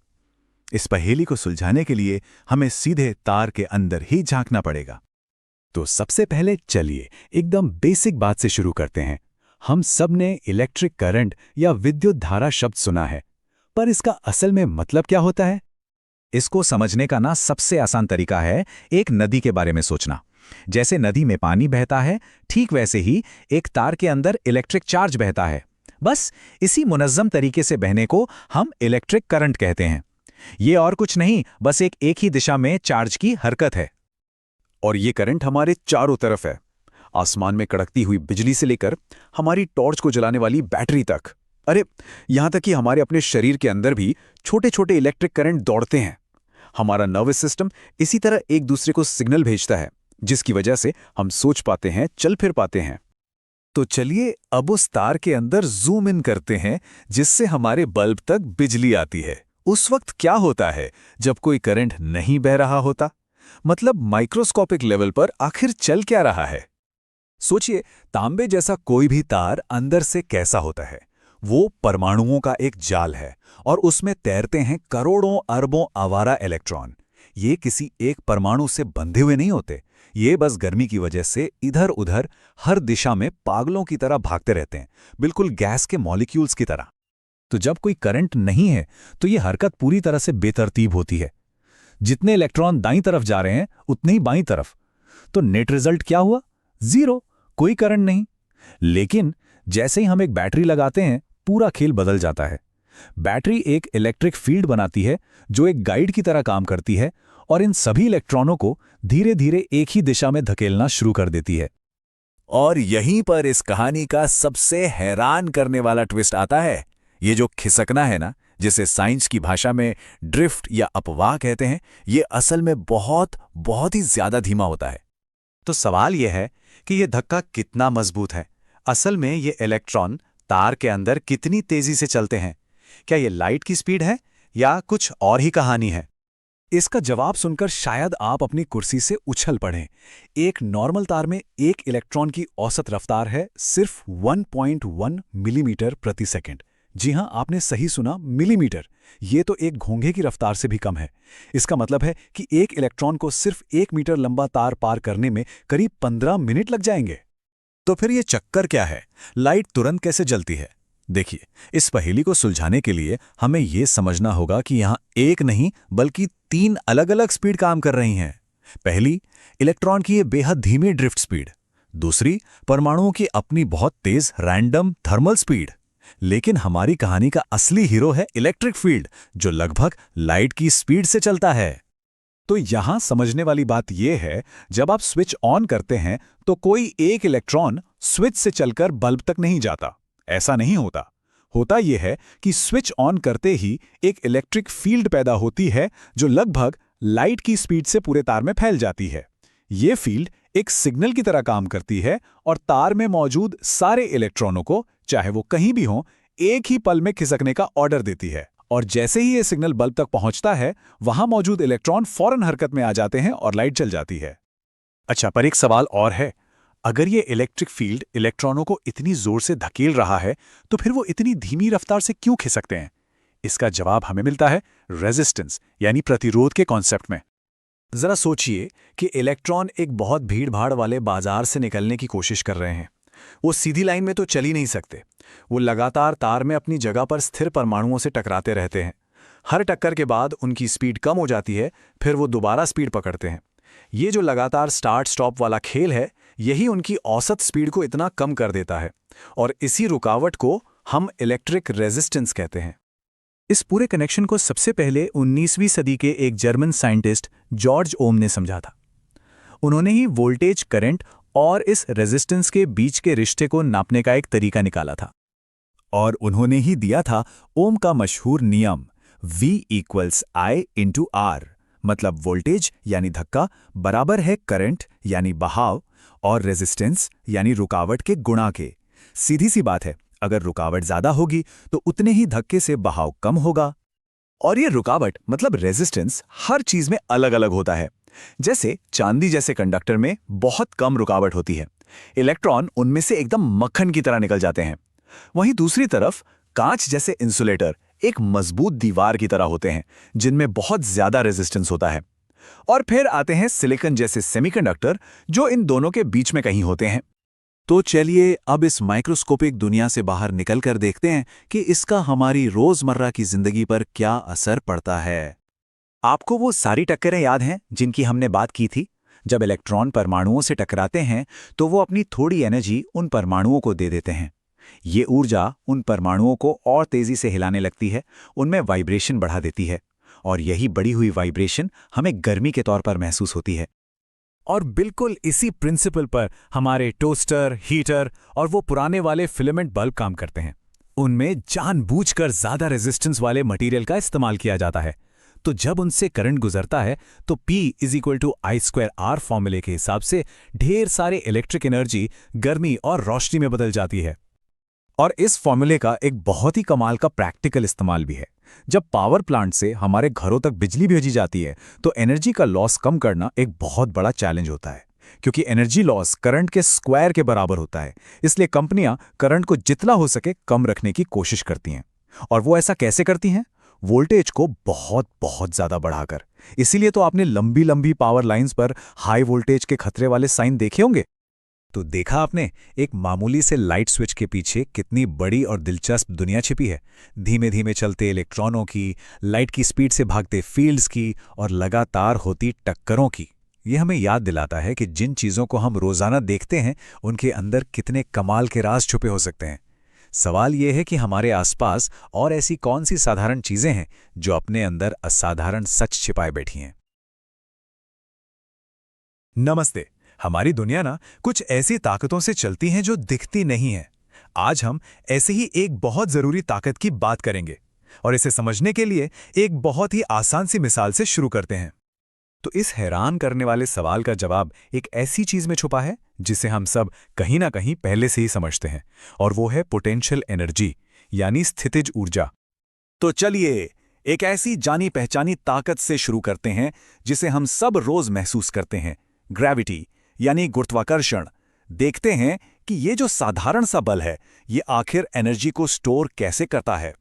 इस पहेली को सुलझाने के लिए हमें सीधे तार के अंदर ही झांकना पड़ेगा। तो सबसे पहले चलिए एकदम बेसिक बात से शुरू करते हैं। हम सब ने इलेक्ट्रिक करंट या विद्युत धारा शब्द सुना है, पर इसका असल में मतलब क्या होता है? इसको समझने का ना सबसे आसान तरीका है एक नदी के बारे में सोचना। जैसे नदी में पानी बहता है, ठीक वैसे ही एक तार के अंदर इलेक्ट्रिक चार्ज बहता है। बस इसी मुनज़्ज़म तरीके से बहने को हम इलेक्ट्रिक करंट कहते हैं। ये और कुछ नहीं, बस एक ही दिशा में चार्ज की हरकत है। और ये करंट हमारे चारों तरफ है, आसमान में कड़कती हुई बिजली से लेकर हमारी टॉर्च को जलाने वाली बैटरी तक। अरे, यहां तक कि हमारे अपने शरीर के अंदर भी छोटे छोटे इलेक्ट्रिक करंट दौड़ते हैं। हमारा नर्वस सिस्टम इसी तरह एक दूसरे को सिग्नल भेजता है, जिसकी वजह से हम सोच पाते हैं, चल फिर पाते हैं। तो चलिए अब उस तार के अंदर जूम इन करते हैं जिससे हमारे बल्ब तक बिजली आती है। उस वक्त क्या होता है जब कोई करंट नहीं बह रहा होता? मतलब माइक्रोस्कोपिक लेवल पर आखिर चल क्या रहा है? सोचिए, तांबे जैसा कोई भी तार अंदर से कैसा होता है? वो परमाणुओं का एक जाल है और उसमें तैरते हैं करोड़ों अरबों आवारा इलेक्ट्रॉन। ये किसी एक परमाणु से बंधे हुए नहीं होते, ये बस गर्मी की वजह से इधर उधर हर दिशा में पागलों की तरह भागते रहते हैं, बिल्कुल गैस के मॉलिक्यूल्स की तरह। तो जब कोई करंट नहीं है तो ये हरकत पूरी तरह से बेतरतीब होती है। जितने इलेक्ट्रॉन दाईं तरफ जा रहे हैं उतने ही बाईं तरफ। तो नेट रिजल्ट क्या हुआ? 0, कोई करंट नहीं। लेकिन जैसे ही हम एक बैटरी लगाते हैं, पूरा खेल बदल जाता है। बैटरी एक इलेक्ट्रिक फील्ड बनाती है जो एक गाइड की तरह काम करती है और इन सभी इलेक्ट्रॉनों को धीरे धीरे एक ही दिशा में धकेलना शुरू कर देती है। और यहीं पर इस कहानी का सबसे हैरान करने वाला ट्विस्ट आता है। ये जो खिसकना है ना, जिसे साइंस की भाषा में ड्रिफ्ट या अपवाह कहते हैं, ये असल में बहुत बहुत ही ज्यादा धीमा होता है। तो सवाल यह है कि यह धक्का कितना मजबूत है? असल में ये इलेक्ट्रॉन तार के अंदर कितनी तेजी से चलते हैं? क्या ये लाइट की स्पीड है या कुछ और ही कहानी है? इसका जवाब सुनकर शायद आप अपनी कुर्सी से उछल पड़ें। एक नॉर्मल तार में एक इलेक्ट्रॉन की औसत रफ्तार है सिर्फ 1.1 मिलीमीटर प्रति सेकंड। जी हां, आपने सही सुना, मिलीमीटर। ये तो एक घोंघे की रफ्तार से भी कम है। इसका मतलब है कि एक इलेक्ट्रॉन को सिर्फ 1 मीटर लंबा तार पार करने में करीब 15 मिनट लग जाएंगे। तो फिर ये चक्कर क्या है? लाइट तुरंत कैसे जलती है? देखिए, इस पहेली को सुलझाने के लिए हमें यह समझना होगा कि यहां एक नहीं बल्कि 3 अलग-अलग स्पीड काम कर रही हैं। पहली, इलेक्ट्रॉन की ये बेहद धीमी ड्रिफ्ट स्पीड। दूसरी, परमाणुओं की अपनी बहुत तेज रैंडम थर्मल स्पीड। लेकिन हमारी कहानी का असली हीरो है इलेक्ट्रिक फील्ड, जो लगभग लाइट की स्पीड से चलता है। तो यहां समझने वाली बात यह है, जब आप स्विच ऑन करते हैं तो कोई एक इलेक्ट्रॉन स्विच से चलकर बल्ब तक नहीं जाता। ऐसा नहीं होता। होता यह है कि स्विच ऑन करते ही एक इलेक्ट्रिक फील्ड पैदा होती है जो लगभग लाइट की स्पीड से पूरे तार में फैल जाती है। ये फील्ड एक सिग्नल की तरह काम करती है और तार में मौजूद सारे इलेक्ट्रॉनों को, चाहे वो कहीं भी हों, एक ही पल में खिसकने का ऑर्डर देती है। और जैसे ही ये सिग्नल बल्ब तक पहुंचता है, वहां मौजूद इलेक्ट्रॉन फौरन हरकत में आ जाते हैं और लाइट जल जाती है। अच्छा, पर एक सवाल और है। अगर ये इलेक्ट्रिक फील्ड इलेक्ट्रॉनों को इतनी जोर से धकेल रहा है, तो फिर वो इतनी धीमी रफ्तार से क्यों खिसकते हैं? इसका जवाब हमें मिलता है रेजिस्टेंस यानी प्रतिरोध के कॉन्सेप्ट में। जरा सोचिए कि इलेक्ट्रॉन एक बहुत भीड़-भाड़ वाले बाजार से निकलने की कोशिश कर रहे हैं। वो सीधी लाइन में तो चल ही नहीं सकते। वो लगातार तार में अपनी जगह पर स्थिर परमाणुओं से टकराते रहते हैं। हर टक्कर के बाद उनकी स्पीड कम हो जाती है, फिर वो दोबारा स्पीड पकड़ते हैं। ये जो लगातार स्टार्ट स्टॉप वाला खेल है, यही उनकी औसत स्पीड को इतना कम कर देता है और इसी रुकावट को हम इलेक्ट्रिक रेजिस्टेंस कहते हैं। इस पूरे कनेक्शन को सबसे पहले 19वीं सदी के एक जर्मन साइंटिस्ट जॉर्ज ओम ने समझा था। उन्होंने ही वोल्टेज, करंट और इस रेजिस्टेंस के बीच के रिश्ते को नापने का एक तरीका निकाला था। और उन्होंने ही दिया था ओम का मशहूर नियम V = I × R, मतलब वोल्टेज यानी धक्का बराबर है करंट यानी बहाव और रेजिस्टेंस यानी रुकावट के गुणा के। सीधी सी बात है, अगर रुकावट ज्यादा होगी तो उतने ही धक्के से बहाव कम होगा। और ये रुकावट मतलब रेजिस्टेंस हर चीज में अलग अलग होता है। जैसे चांदी जैसे कंडक्टर में बहुत कम रुकावट होती है, इलेक्ट्रॉन उनमें से एकदम मक्खन की तरह निकल जाते हैं। वहीं दूसरी तरफ कांच जैसे इंसुलेटर एक मजबूत दीवार की तरह होते हैं, जिनमें बहुत ज्यादा रेजिस्टेंस होता है। और फिर आते हैं सिलिकॉन जैसे सेमीकंडक्टर, जो इन दोनों के बीच में कहीं होते हैं। तो चलिए अब इस माइक्रोस्कोपिक दुनिया से बाहर निकलकर देखते हैं कि इसका हमारी रोजमर्रा की जिंदगी पर क्या असर पड़ता है। आपको वो सारी टक्करें याद हैं जिनकी हमने बात की थी? जब इलेक्ट्रॉन परमाणुओं से टकराते हैं तो वो अपनी थोड़ी एनर्जी उन परमाणुओं को दे देते हैं। ये ऊर्जा उन परमाणुओं को और तेजी से हिलाने लगती है, उनमें वाइब्रेशन बढ़ा देती है और यही बढ़ी हुई वाइब्रेशन हमें गर्मी के तौर पर महसूस होती है। और बिल्कुल इसी प्रिंसिपल पर हमारे टोस्टर, हीटर और वो पुराने वाले फिलामेंट बल्ब काम करते हैं। उनमें जानबूझकर ज्यादा रेजिस्टेंस वाले मटेरियल का इस्तेमाल किया जाता है। तो जब उनसे करंट गुजरता है तो P = I² R फॉर्मूले के हिसाब से ढेर सारे इलेक्ट्रिक एनर्जी गर्मी और रोशनी में बदल जाती है। और इस फॉर्मूले का एक बहुत ही कमाल का प्रैक्टिकल इस्तेमाल भी है। जब पावर प्लांट से हमारे घरों तक बिजली भेजी जाती है तो एनर्जी का लॉस कम करना एक बहुत बड़ा चैलेंज होता है, क्योंकि एनर्जी लॉस करंट के स्क्वायर के बराबर होता है। इसलिए कंपनियां करंट को जितना हो सके कम रखने की कोशिश करती हैं। और वो ऐसा कैसे करती हैं? वोल्टेज को बहुत बहुत ज्यादा बढ़ाकर। इसीलिए तो आपने लंबी लंबी पावर लाइंस पर हाई वोल्टेज के खतरे वाले साइन देखे होंगे। तो देखा आपने, एक मामूली से लाइट स्विच के पीछे कितनी बड़ी और दिलचस्प दुनिया छिपी है। धीमे धीमे चलते इलेक्ट्रॉनों की, लाइट की स्पीड से भागते फील्ड्स की और लगातार होती टक्करों की। ये हमें याद दिलाता है कि जिन चीज़ों को हम रोज़ाना देखते हैं उनके अंदर कितने कमाल के राज छुपे हो सकते हैं। सवाल ये है कि हमारे आसपास और ऐसी कौन सी साधारण चीज़ें हैं जो अपने अंदर असाधारण सच छिपाए बैठी हैं। नमस्ते। हमारी दुनिया ना कुछ ऐसी ताकतों से चलती है जो दिखती नहीं है। आज हम ऐसे ही एक बहुत ज़रूरी ताकत की बात करेंगे और इसे समझने के लिए एक बहुत ही आसान सी मिसाल से शुरू करते हैं। तो इस हैरान करने वाले सवाल का जवाब एक ऐसी चीज में छुपा है जिसे हम सब कहीं ना कहीं पहले से ही समझते हैं, और वो है पोटेंशियल एनर्जी, यानी स्थितिज ऊर्जा। तो चलिए एक ऐसी जानी पहचानी ताकत से शुरू करते हैं जिसे हम सब रोज महसूस करते हैं, ग्रेविटी यानी गुरुत्वाकर्षण। देखते हैं कि ये जो साधारण सा बल है ये आखिर एनर्जी को स्टोर कैसे करता है।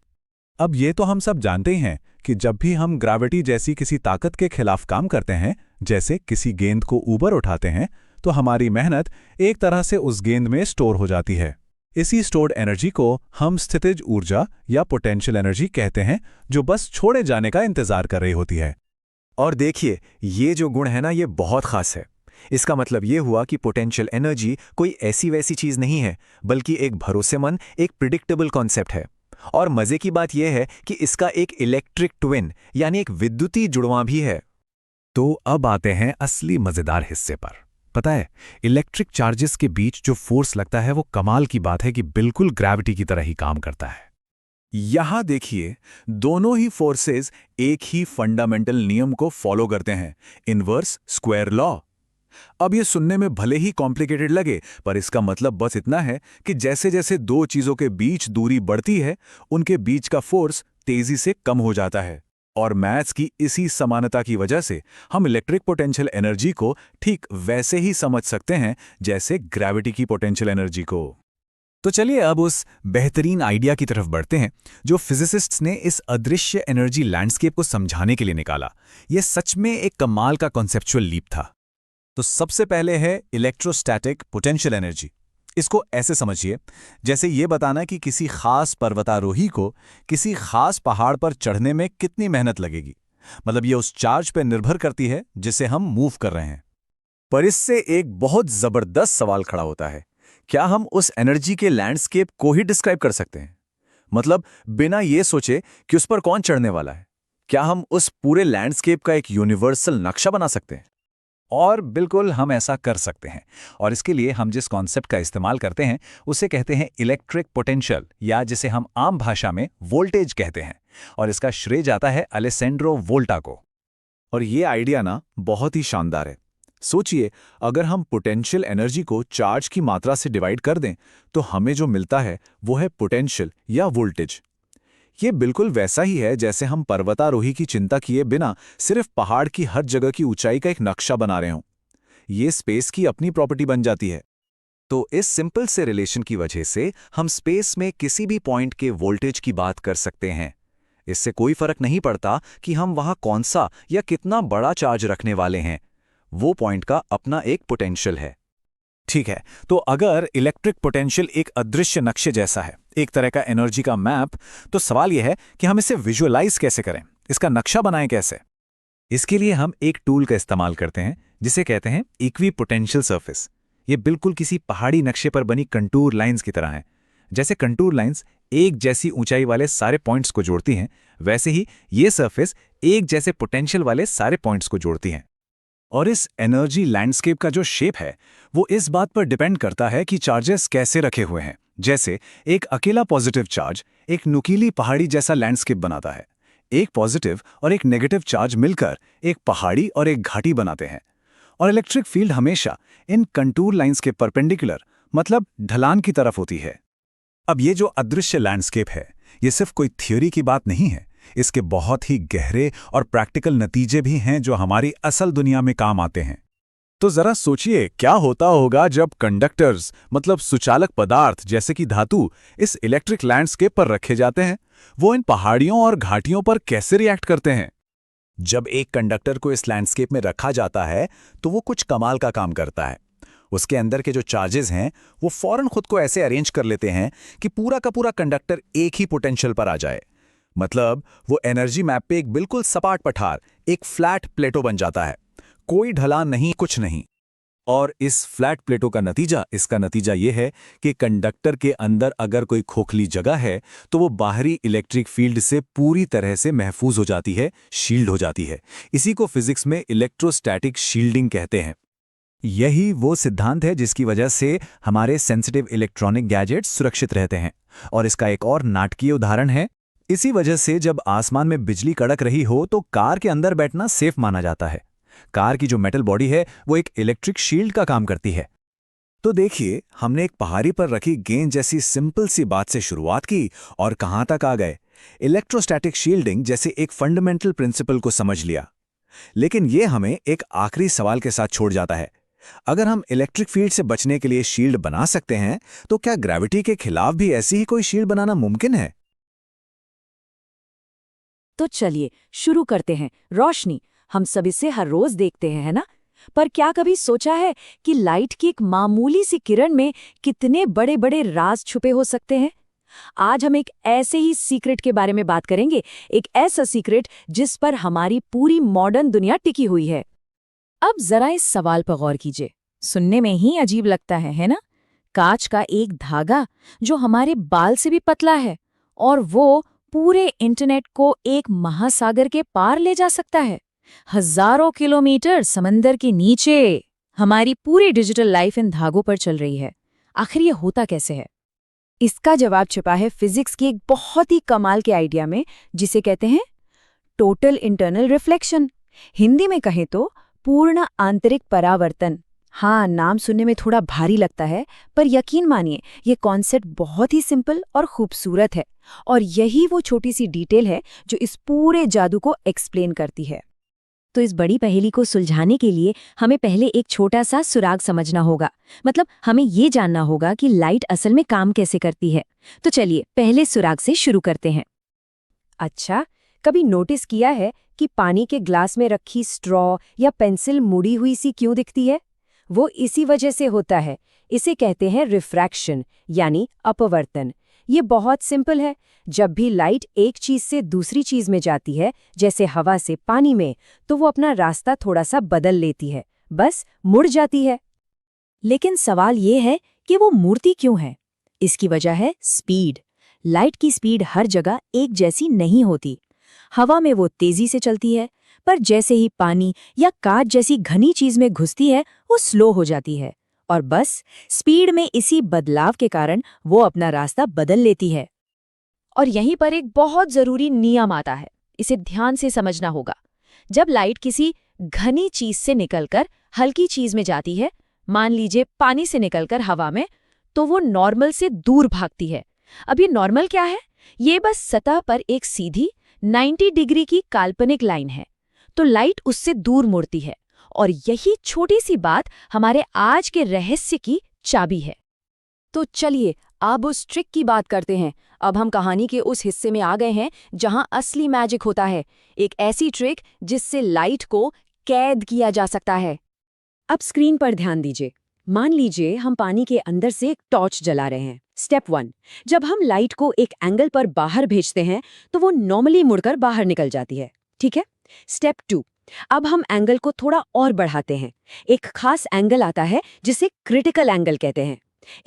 अब ये तो हम सब जानते हैं कि जब भी हम ग्रेविटी जैसी किसी ताकत के खिलाफ काम करते हैं, जैसे किसी गेंद को ऊपर उठाते हैं, तो हमारी मेहनत एक तरह से उस गेंद में स्टोर हो जाती है। इसी स्टोर्ड एनर्जी को हम स्थितिज ऊर्जा या पोटेंशियल एनर्जी कहते हैं, जो बस छोड़े जाने का इंतजार कर रही होती है। और देखिए, ये जो गुण है ना, ये बहुत खास है। इसका मतलब ये हुआ कि पोटेंशियल एनर्जी कोई ऐसी वैसी चीज नहीं है, बल्कि एक भरोसेमंद, एक प्रिडिक्टेबल कॉन्सेप्ट है। और मजे की बात यह है कि इसका एक इलेक्ट्रिक ट्विन यानी एक विद्युतीय जुड़वां भी है। तो अब आते हैं असली मजेदार हिस्से पर। पता है, इलेक्ट्रिक चार्जेस के बीच जो फोर्स लगता है वो कमाल की बात है कि बिल्कुल ग्रेविटी की तरह ही काम करता है। यहां देखिए, दोनों ही फोर्सेस एक ही फंडामेंटल नियम को फॉलो करते हैं, इनवर्स स्क्वायर लॉ। अब ये सुनने में भले ही कॉम्प्लिकेटेड लगे, पर इसका मतलब बस इतना है कि जैसे जैसे दो चीजों के बीच दूरी बढ़ती है, उनके बीच का फोर्स तेजी से कम हो जाता है। और मैथ्स की इसी समानता की वजह से हम इलेक्ट्रिक पोटेंशियल एनर्जी को ठीक वैसे ही समझ सकते हैं जैसे ग्रेविटी की पोटेंशियल एनर्जी को। तो चलिए अब उस बेहतरीन आइडिया की तरफ बढ़ते हैं जो फिजिसिस्ट्स ने इस अदृश्य एनर्जी लैंडस्केप को समझाने के लिए निकाला। यह सच में एक कमाल का कॉन्सेप्चुअल लीप था। तो सबसे पहले है इलेक्ट्रोस्टैटिक पोटेंशियल एनर्जी। इसको ऐसे समझिए, जैसे ये बताना कि किसी खास पर्वतारोही को किसी खास पहाड़ पर चढ़ने में कितनी मेहनत लगेगी। मतलब ये उस चार्ज पर निर्भर करती है जिसे हम मूव कर रहे हैं। पर इससे एक बहुत जबरदस्त सवाल खड़ा होता है, क्या हम उस एनर्जी के लैंडस्केप को ही डिस्क्राइब कर सकते हैं? मतलब बिना ये सोचे कि उस पर कौन चढ़ने वाला है, क्या हम उस पूरे लैंडस्केप का एक यूनिवर्सल नक्शा बना सकते हैं? और बिल्कुल हम ऐसा कर सकते हैं, और इसके लिए हम जिस कॉन्सेप्ट का इस्तेमाल करते हैं उसे कहते हैं इलेक्ट्रिक पोटेंशियल, या जिसे हम आम भाषा में वोल्टेज कहते हैं। और इसका श्रेय जाता है अलेसेंड्रो वोल्टा को। और ये आइडिया ना बहुत ही शानदार है। सोचिए, अगर हम पोटेंशियल एनर्जी को चार्ज की मात्रा से डिवाइड कर दें तो हमें जो मिलता है वो है पोटेंशियल या वोल्टेज। ये बिल्कुल वैसा ही है जैसे हम पर्वतारोही की चिंता किए बिना सिर्फ पहाड़ की हर जगह की ऊंचाई का एक नक्शा बना रहे हों। ये स्पेस की अपनी प्रॉपर्टी बन जाती है। तो इस सिंपल से रिलेशन की वजह से हम स्पेस में किसी भी पॉइंट के वोल्टेज की बात कर सकते हैं। इससे कोई फर्क नहीं पड़ता कि हम वहां कौन सा या कितना बड़ा चार्ज रखने वाले हैं, वो पॉइंट का अपना एक पोटेंशियल है। ठीक है, तो अगर इलेक्ट्रिक पोटेंशियल एक अदृश्य नक्शे जैसा है, एक तरह का एनर्जी का मैप, तो सवाल यह है कि हम इसे विजुअलाइज कैसे करें, इसका नक्शा बनाएं कैसे। इसके लिए हम एक टूल का इस्तेमाल करते हैं जिसे कहते हैं इक्वी पोटेंशियल सरफेस। ये बिल्कुल किसी पहाड़ी नक्शे पर बनी कंटूर लाइंस की तरह है। जैसे कंटूर लाइंस एक जैसी ऊंचाई वाले सारे पॉइंट्स को जोड़ती हैं, वैसे ही ये सरफेस एक जैसे पोटेंशियल वाले सारे पॉइंट्स को जोड़ती हैं। और इस एनर्जी लैंडस्केप का जो शेप है वो इस बात पर डिपेंड करता है कि चार्जेस कैसे रखे हुए हैं। जैसे एक अकेला पॉजिटिव चार्ज एक नुकीली पहाड़ी जैसा लैंडस्केप बनाता है। एक पॉजिटिव और एक नेगेटिव चार्ज मिलकर एक पहाड़ी और एक घाटी बनाते हैं। और इलेक्ट्रिक फील्ड हमेशा इन कंटूर लाइंस के परपेंडिकुलर, मतलब ढलान की तरफ होती है। अब ये जो अदृश्य लैंडस्केप है, ये सिर्फ कोई थ्योरी की बात नहीं है। इसके बहुत ही गहरे और प्रैक्टिकल नतीजे भी हैं जो हमारी असल दुनिया में काम आते हैं। तो जरा सोचिए, क्या होता होगा जब कंडक्टर्स, मतलब सुचालक पदार्थ जैसे कि धातु, इस इलेक्ट्रिक लैंडस्केप पर रखे जाते हैं। वो इन पहाड़ियों और घाटियों पर कैसे रिएक्ट करते हैं? जब एक कंडक्टर को इस लैंडस्केप में रखा जाता है तो वो कुछ कमाल का काम करता है। उसके अंदर के जो चार्जेस हैं वो फौरन खुद को ऐसे अरेंज कर लेते हैं कि पूरा का पूरा कंडक्टर एक ही पोटेंशियल पर आ जाए। मतलब वो एनर्जी मैप पे एक बिल्कुल सपाट पठार, एक फ्लैट प्लेटो बन जाता है। कोई ढलान नहीं, कुछ नहीं। और इस फ्लैट प्लेटो का इसका नतीजा ये है कि कंडक्टर के अंदर अगर कोई खोखली जगह है तो वो बाहरी इलेक्ट्रिक फील्ड से पूरी तरह से महफूज हो जाती है, शील्ड हो जाती है। इसी को फिजिक्स में इलेक्ट्रोस्टैटिक शील्डिंग कहते हैं। यही वो सिद्धांत है जिसकी वजह से हमारे सेंसिटिव इलेक्ट्रॉनिक गैजेट्स सुरक्षित रहते हैं। और इसका एक और नाटकीय उदाहरण है। इसी वजह से जब आसमान में बिजली कड़क रही हो तो कार के अंदर बैठना सेफ माना जाता है। कार की जो मेटल बॉडी है वो एक इलेक्ट्रिक शील्ड का काम करती है। तो देखिए, हमने एक पहाड़ी पर रखी गेंद जैसी सिंपल सी बात से शुरुआत की और कहां तक आ गए, इलेक्ट्रोस्टैटिक शील्डिंग जैसे एक फंडामेंटल प्रिंसिपल को समझ लिया। लेकिन ये हमें एक आखिरी सवाल के साथ छोड़ जाता है। अगर हम इलेक्ट्रिक फील्ड से बचने के लिए शील्ड बना सकते हैं तो क्या ग्रेविटी के खिलाफ भी ऐसी ही कोई शील्ड बनाना मुमकिन है? तो चलिए शुरू करते हैं। रोशनी हम सब इसे हर रोज देखते हैं, है ना? पर क्या कभी सोचा है कि लाइट की एक मामूली सी किरण में कितने बड़े बड़े राज छुपे हो सकते हैं? आज हम एक ऐसे ही सीक्रेट के बारे में बात करेंगे, एक ऐसा सीक्रेट जिस पर हमारी पूरी मॉडर्न दुनिया टिकी हुई है। अब जरा इस सवाल पर गौर कीजिए। सुनने में ही अजीब लगता है ना? कांच का एक धागा जो हमारे बाल से भी पतला है और वो पूरे इंटरनेट को एक महासागर के पार ले जा सकता है। हजारों किलोमीटर समंदर के नीचे हमारी पूरी डिजिटल लाइफ इन धागों पर चल रही है। आखिर ये होता कैसे है? इसका जवाब छिपा है फिजिक्स की एक बहुत ही कमाल के आइडिया में, जिसे कहते हैं टोटल इंटरनल रिफ्लेक्शन। हिंदी में कहें तो पूर्ण आंतरिक परावर्तन। हाँ, नाम सुनने में थोड़ा भारी लगता है, पर यकीन मानिए ये कॉन्सेप्ट बहुत ही सिंपल और खूबसूरत है। और यही वो छोटी सी डिटेल है जो इस पूरे जादू को एक्सप्लेन करती है। तो इस बड़ी पहेली को सुलझाने के लिए हमें पहले एक छोटा सा सुराग समझना होगा। मतलब हमें ये जानना होगा कि लाइट असल में काम कैसे करती है। तो चलिए पहले सुराग से शुरू करते हैं। अच्छा, कभी नोटिस किया है कि पानी के ग्लास में रखी स्ट्रॉ या पेंसिल मुड़ी हुई सी क्यों दिखती है? वो इसी वजह से होता है। इसे कहते हैं रिफ्रैक्शन, यानी अपवर्तन। ये बहुत सिंपल है। जब भी लाइट एक चीज से दूसरी चीज में जाती है, जैसे हवा से पानी में, तो वो अपना रास्ता थोड़ा सा बदल लेती है, बस मुड़ जाती है। लेकिन सवाल ये है कि वो मुड़ती क्यों है? इसकी वजह है स्पीड। लाइट की स्पीड हर जगह एक जैसी नहीं होती। हवा में वो तेजी से चलती है, पर जैसे ही पानी या कांच जैसी घनी चीज में घुसती है, वो स्लो हो जाती है। और बस स्पीड में इसी बदलाव के कारण वो अपना रास्ता बदल लेती है। और यहीं पर एक बहुत जरूरी नियम आता है, इसे ध्यान से समझना होगा। जब लाइट किसी घनी चीज से निकलकर हल्की चीज में जाती है, मान लीजिए पानी से निकलकर हवा में, तो वो नॉर्मल से दूर भागती है। अब ये नॉर्मल क्या है? ये बस सतह पर एक सीधी 90 डिग्री की काल्पनिक लाइन है। तो लाइट उससे दूर मुड़ती है। और यही छोटी सी बात हमारे आज के रहस्य की चाबी है। तो चलिए अब उस ट्रिक की बात करते हैं। अब हम कहानी के उस हिस्से में आ गए हैं जहां असली मैजिक होता है। एक ऐसी ट्रिक जिससे लाइट को कैद किया जा सकता है। अब स्क्रीन पर ध्यान दीजिए। मान लीजिए हम पानी के अंदर से एक टॉर्च जला रहे हैं। स्टेप 1, जब हम लाइट को एक एंगल पर बाहर भेजते हैं तो वो नॉर्मली मुड़कर बाहर निकल जाती है, ठीक है? स्टेप 2, अब हम एंगल को थोड़ा और बढ़ाते हैं। एक खास एंगल आता है जिसे क्रिटिकल एंगल कहते हैं।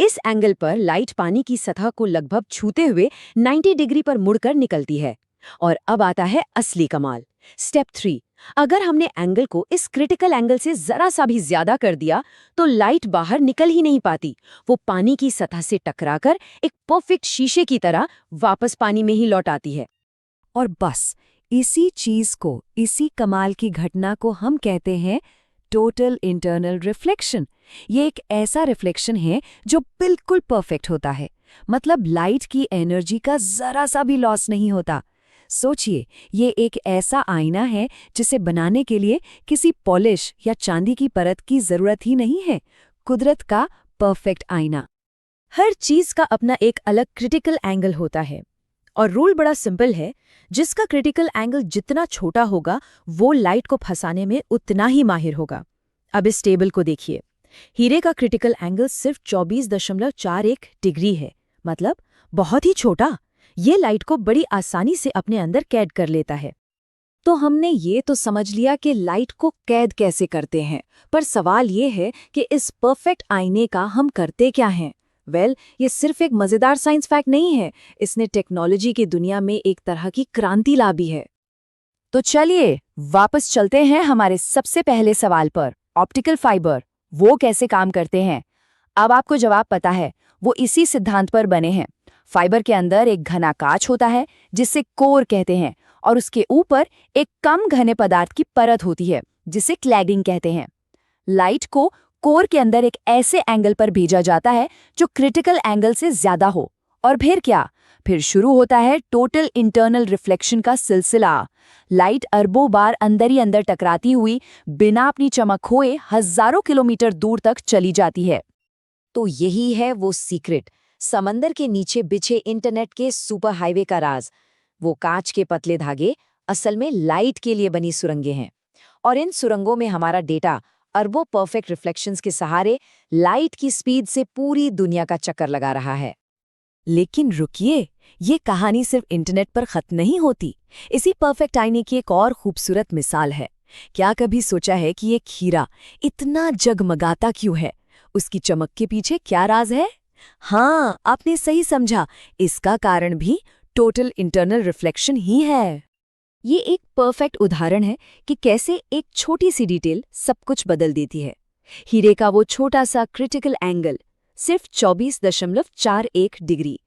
इस एंगल पर लाइट पानी की सतह को लगभग छूते हुए 90 डिग्री पर मुड़कर निकलती है। और अब आता है असली कमाल। स्टेप 3, अगर हमने एंगल को इस क्रिटिकल एंगल से जरा सा भी ज्यादा कर दिया तो लाइट बाहर निकल ही नहीं पाती। वो पानी की सतह से टकराकर एक परफेक्ट शीशे की तरह वापस पानी में ही लौट आती है। और बस इसी चीज को, इसी कमाल की घटना को हम कहते हैं टोटल इंटरनल रिफ्लेक्शन। ये एक ऐसा रिफ्लेक्शन है जो बिल्कुल परफेक्ट होता है। मतलब लाइट की एनर्जी का जरा सा भी लॉस नहीं होता। सोचिए, ये एक ऐसा आईना है जिसे बनाने के लिए किसी पॉलिश या चांदी की परत की जरूरत ही नहीं है। कुदरत का परफेक्ट आईना। हर चीज का अपना एक अलग क्रिटिकल एंगल होता है और रूल बड़ा सिंपल है। जिसका क्रिटिकल एंगल जितना छोटा होगा वो लाइट को फंसाने में उतना ही माहिर होगा। अब इस टेबल को देखिए। हीरे का क्रिटिकल एंगल सिर्फ 24.41 डिग्री है, मतलब बहुत ही छोटा। ये लाइट को बड़ी आसानी से अपने अंदर कैद कर लेता है। तो हमने ये तो समझ लिया कि लाइट को कैद कैसे करते हैं, पर सवाल ये है कि इस परफेक्ट आईने का हम करते क्या हैं? ये सिर्फ एक मजेदार साइंस फैक्ट नहीं है, इसने टेक्नोलॉजी की दुनिया में एक तरह की क्रांति ला भी है। तो चलिए वापस चलते हैं हमारे सबसे पहले सवाल पर, ऑप्टिकल फाइबर वो कैसे काम करते हैं? अब आपको जवाब पता है, वो इसी सिद्धांत पर बने हैं। फाइबर के अंदर एक घना कांच होता है जिसे कोर कहते हैं, और उसके ऊपर एक कम घने पदार्थ की परत होती है जिसे क्लैडिंग कहते हैं। लाइट को कोर के अंदर एक ऐसे एंगल पर भेजा जाता है जो क्रिटिकल एंगल से ज्यादा हो, और फिर क्या? फिर शुरू होता है टोटल इंटरनल रिफ्लेक्शन का सिलसिला। लाइट अरबों बार अंदर ही अंदर टकराती हुई बिना अपनी चमक खोए हजारों किलोमीटर दूर तक चली जाती है। तो यही है वो सीक्रेट, समंदर के नीचे बिछे इंटरनेट के सुपर हाईवे का राज। वो कांच के पतले धागे असल में लाइट के लिए बनी सुरंगें हैं, और इन सुरंगों में हमारा डेटा अरबों परफेक्ट रिफ्लेक्शंस के सहारे लाइट की स्पीड से पूरी दुनिया का चक्कर लगा रहा है। लेकिन रुकिए, ये कहानी सिर्फ इंटरनेट पर खत्म नहीं होती। इसी परफेक्ट आईने की एक और खूबसूरत मिसाल है। क्या कभी सोचा है कि ये हीरा इतना जगमगाता क्यों है? उसकी चमक के पीछे क्या राज है? हाँ, आपने सही समझा, इसका कारण भी टोटल इंटरनल रिफ्लेक्शन ही है। ये एक परफेक्ट उदाहरण है कि कैसे एक छोटी सी डिटेल सब कुछ बदल देती है। हीरे का वो छोटा सा क्रिटिकल एंगल सिर्फ 24.41 डिग्री,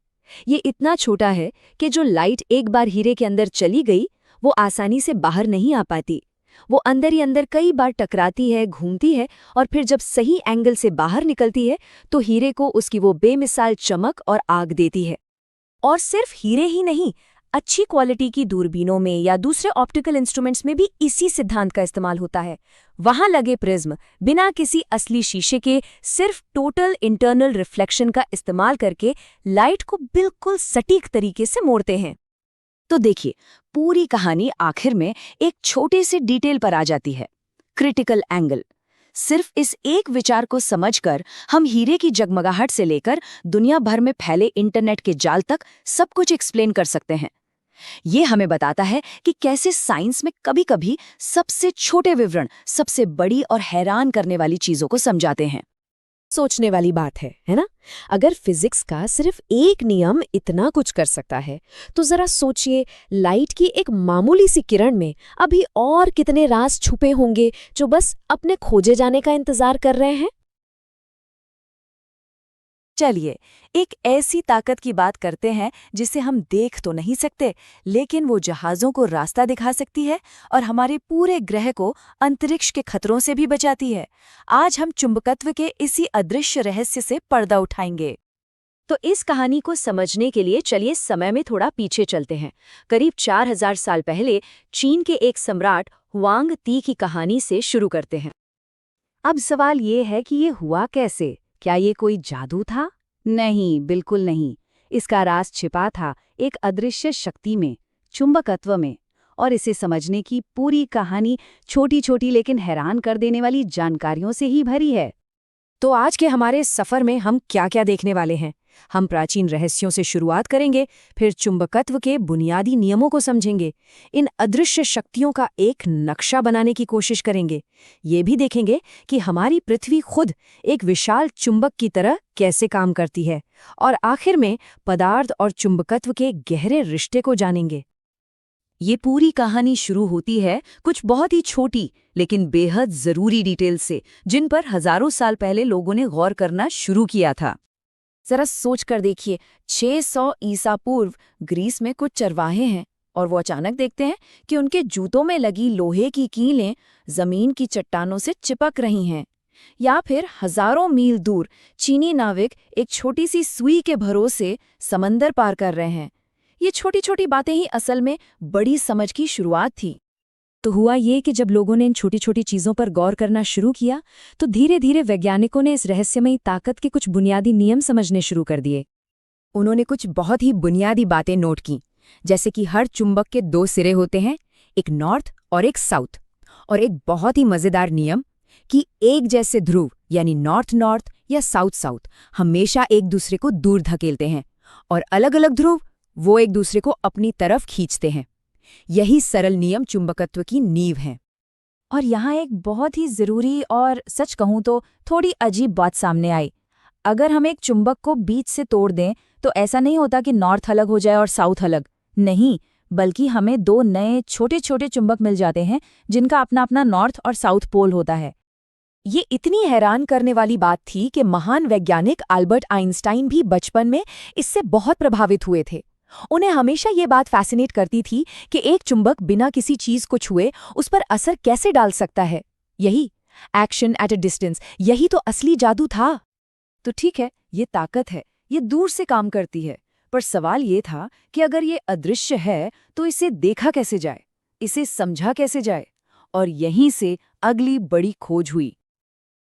ये इतना छोटा है कि जो लाइट एक बार हीरे के अंदर चली गई वो आसानी से बाहर नहीं आ पाती। वो अंदर ही अंदर कई बार टकराती है, घूमती है, और फिर जब सही एंगल से बाहर निकलती है तो हीरे को उसकी वो बेमिसाल चमक और आग देती है। और सिर्फ हीरे ही नहीं, अच्छी क्वालिटी की दूरबीनों में या दूसरे ऑप्टिकल इंस्ट्रूमेंट्स में भी इसी सिद्धांत का इस्तेमाल होता है। वहां लगे प्रिज्म बिना किसी असली शीशे के सिर्फ टोटल इंटरनल रिफ्लेक्शन का इस्तेमाल करके लाइट को बिल्कुल सटीक तरीके से मोड़ते हैं। तो देखिए, पूरी कहानी आखिर में एक छोटे से डिटेल पर आ जाती है, क्रिटिकल एंगल। सिर्फ इस एक विचार को समझकर हम हीरे की जगमगाहट से लेकर दुनिया भर में फैले इंटरनेट के जाल तक सब कुछ एक्सप्लेन कर सकते हैं। ये हमें बताता है कि कैसे साइंस में कभी-कभी सबसे छोटे विवरण सबसे बड़ी और हैरान करने वाली चीजों को समझाते हैं। सोचने वाली बात है ना? अगर फिजिक्स का सिर्फ एक नियम इतना कुछ कर सकता है, तो जरा सोचिए लाइट की एक मामूली सी किरण में अभी और कितने राज छुपे होंगे जो बस अपने खोजे जाने का इंतजार कर रहे हैं। चलिए एक ऐसी ताकत की बात करते हैं जिसे हम देख तो नहीं सकते, लेकिन वो जहाज़ों को रास्ता दिखा सकती है और हमारे पूरे ग्रह को अंतरिक्ष के खतरों से भी बचाती है। आज हम चुंबकत्व के इसी अदृश्य रहस्य से पर्दा उठाएंगे। तो इस कहानी को समझने के लिए चलिए समय में थोड़ा पीछे चलते हैं। करीब 4000 साल पहले चीन के एक सम्राट हुआंग ती की कहानी से शुरू करते हैं। अब सवाल ये है कि ये हुआ कैसे? क्या ये कोई जादू था? नहीं, बिल्कुल नहीं। इसका राज छिपा था एक अदृश्य शक्ति में, चुंबकत्व में। और इसे समझने की पूरी कहानी छोटी छोटी लेकिन हैरान कर देने वाली जानकारियों से ही भरी है। तो आज के हमारे सफर में हम क्या क्या देखने वाले हैं? हम प्राचीन रहस्यों से शुरुआत करेंगे, फिर चुंबकत्व के बुनियादी नियमों को समझेंगे, इन अदृश्य शक्तियों का एक नक्शा बनाने की कोशिश करेंगे। ये भी देखेंगे कि हमारी पृथ्वी खुद एक विशाल चुंबक की तरह कैसे काम करती है, और आखिर में पदार्थ और चुंबकत्व के गहरे रिश्ते को जानेंगे। ये पूरी कहानी शुरू होती है कुछ बहुत ही छोटी लेकिन बेहद जरूरी डिटेल से, जिन पर हजारों साल पहले लोगों ने गौर करना शुरू किया था। जरा सोच कर देखिए, 600 ईसा पूर्व ग्रीस में कुछ चरवाहे हैं और वो अचानक देखते हैं कि उनके जूतों में लगी लोहे की कीलें जमीन की चट्टानों से चिपक रही हैं। या फिर हजारों मील दूर चीनी नाविक एक छोटी सी सुई के भरोसे समंदर पार कर रहे हैं। ये छोटी छोटी बातें ही असल में बड़ी समझ की शुरुआत थी। तो हुआ ये कि जब लोगों ने इन छोटी छोटी चीज़ों पर गौर करना शुरू किया, तो धीरे धीरे वैज्ञानिकों ने इस रहस्यमयी ताकत के कुछ बुनियादी नियम समझने शुरू कर दिए। उन्होंने कुछ बहुत ही बुनियादी बातें नोट की, जैसे कि हर चुंबक के 2 सिरे होते हैं, एक नॉर्थ और एक साउथ, और एक बहुत ही मज़ेदार नियम कि एक जैसे ध्रुव यानी नॉर्थ नॉर्थ या साउथ साउथ हमेशा एक दूसरे को दूर धकेलते हैं और अलग अलग ध्रुव वो एक दूसरे को अपनी तरफ खींचते हैं। यही सरल नियम चुंबकत्व की नींव है। और यहाँ एक बहुत ही जरूरी और सच कहूँ तो थोड़ी अजीब बात सामने आई। अगर हम एक चुंबक को बीच से तोड़ दें तो ऐसा नहीं होता कि नॉर्थ अलग हो जाए और साउथ अलग, नहीं, बल्कि हमें दो नए छोटे छोटे चुंबक मिल जाते हैं जिनका अपना अपना नॉर्थ और साउथ पोल होता है। ये इतनी हैरान करने वाली बात थी कि महान वैज्ञानिक अल्बर्ट आइंस्टाइन भी बचपन में इससे बहुत प्रभावित हुए थे। उन्हें हमेशा ये बात फैसिनेट करती थी कि एक चुंबक बिना किसी चीज को छुए उस पर असर कैसे डाल सकता है। यही एक्शन एट अ डिस्टेंस, यही तो असली जादू था। तो ठीक है, ये ताकत है, ये दूर से काम करती है, पर सवाल ये था कि अगर ये अदृश्य है तो इसे देखा कैसे जाए, इसे समझा कैसे जाए। और यहीं से अगली बड़ी खोज हुई।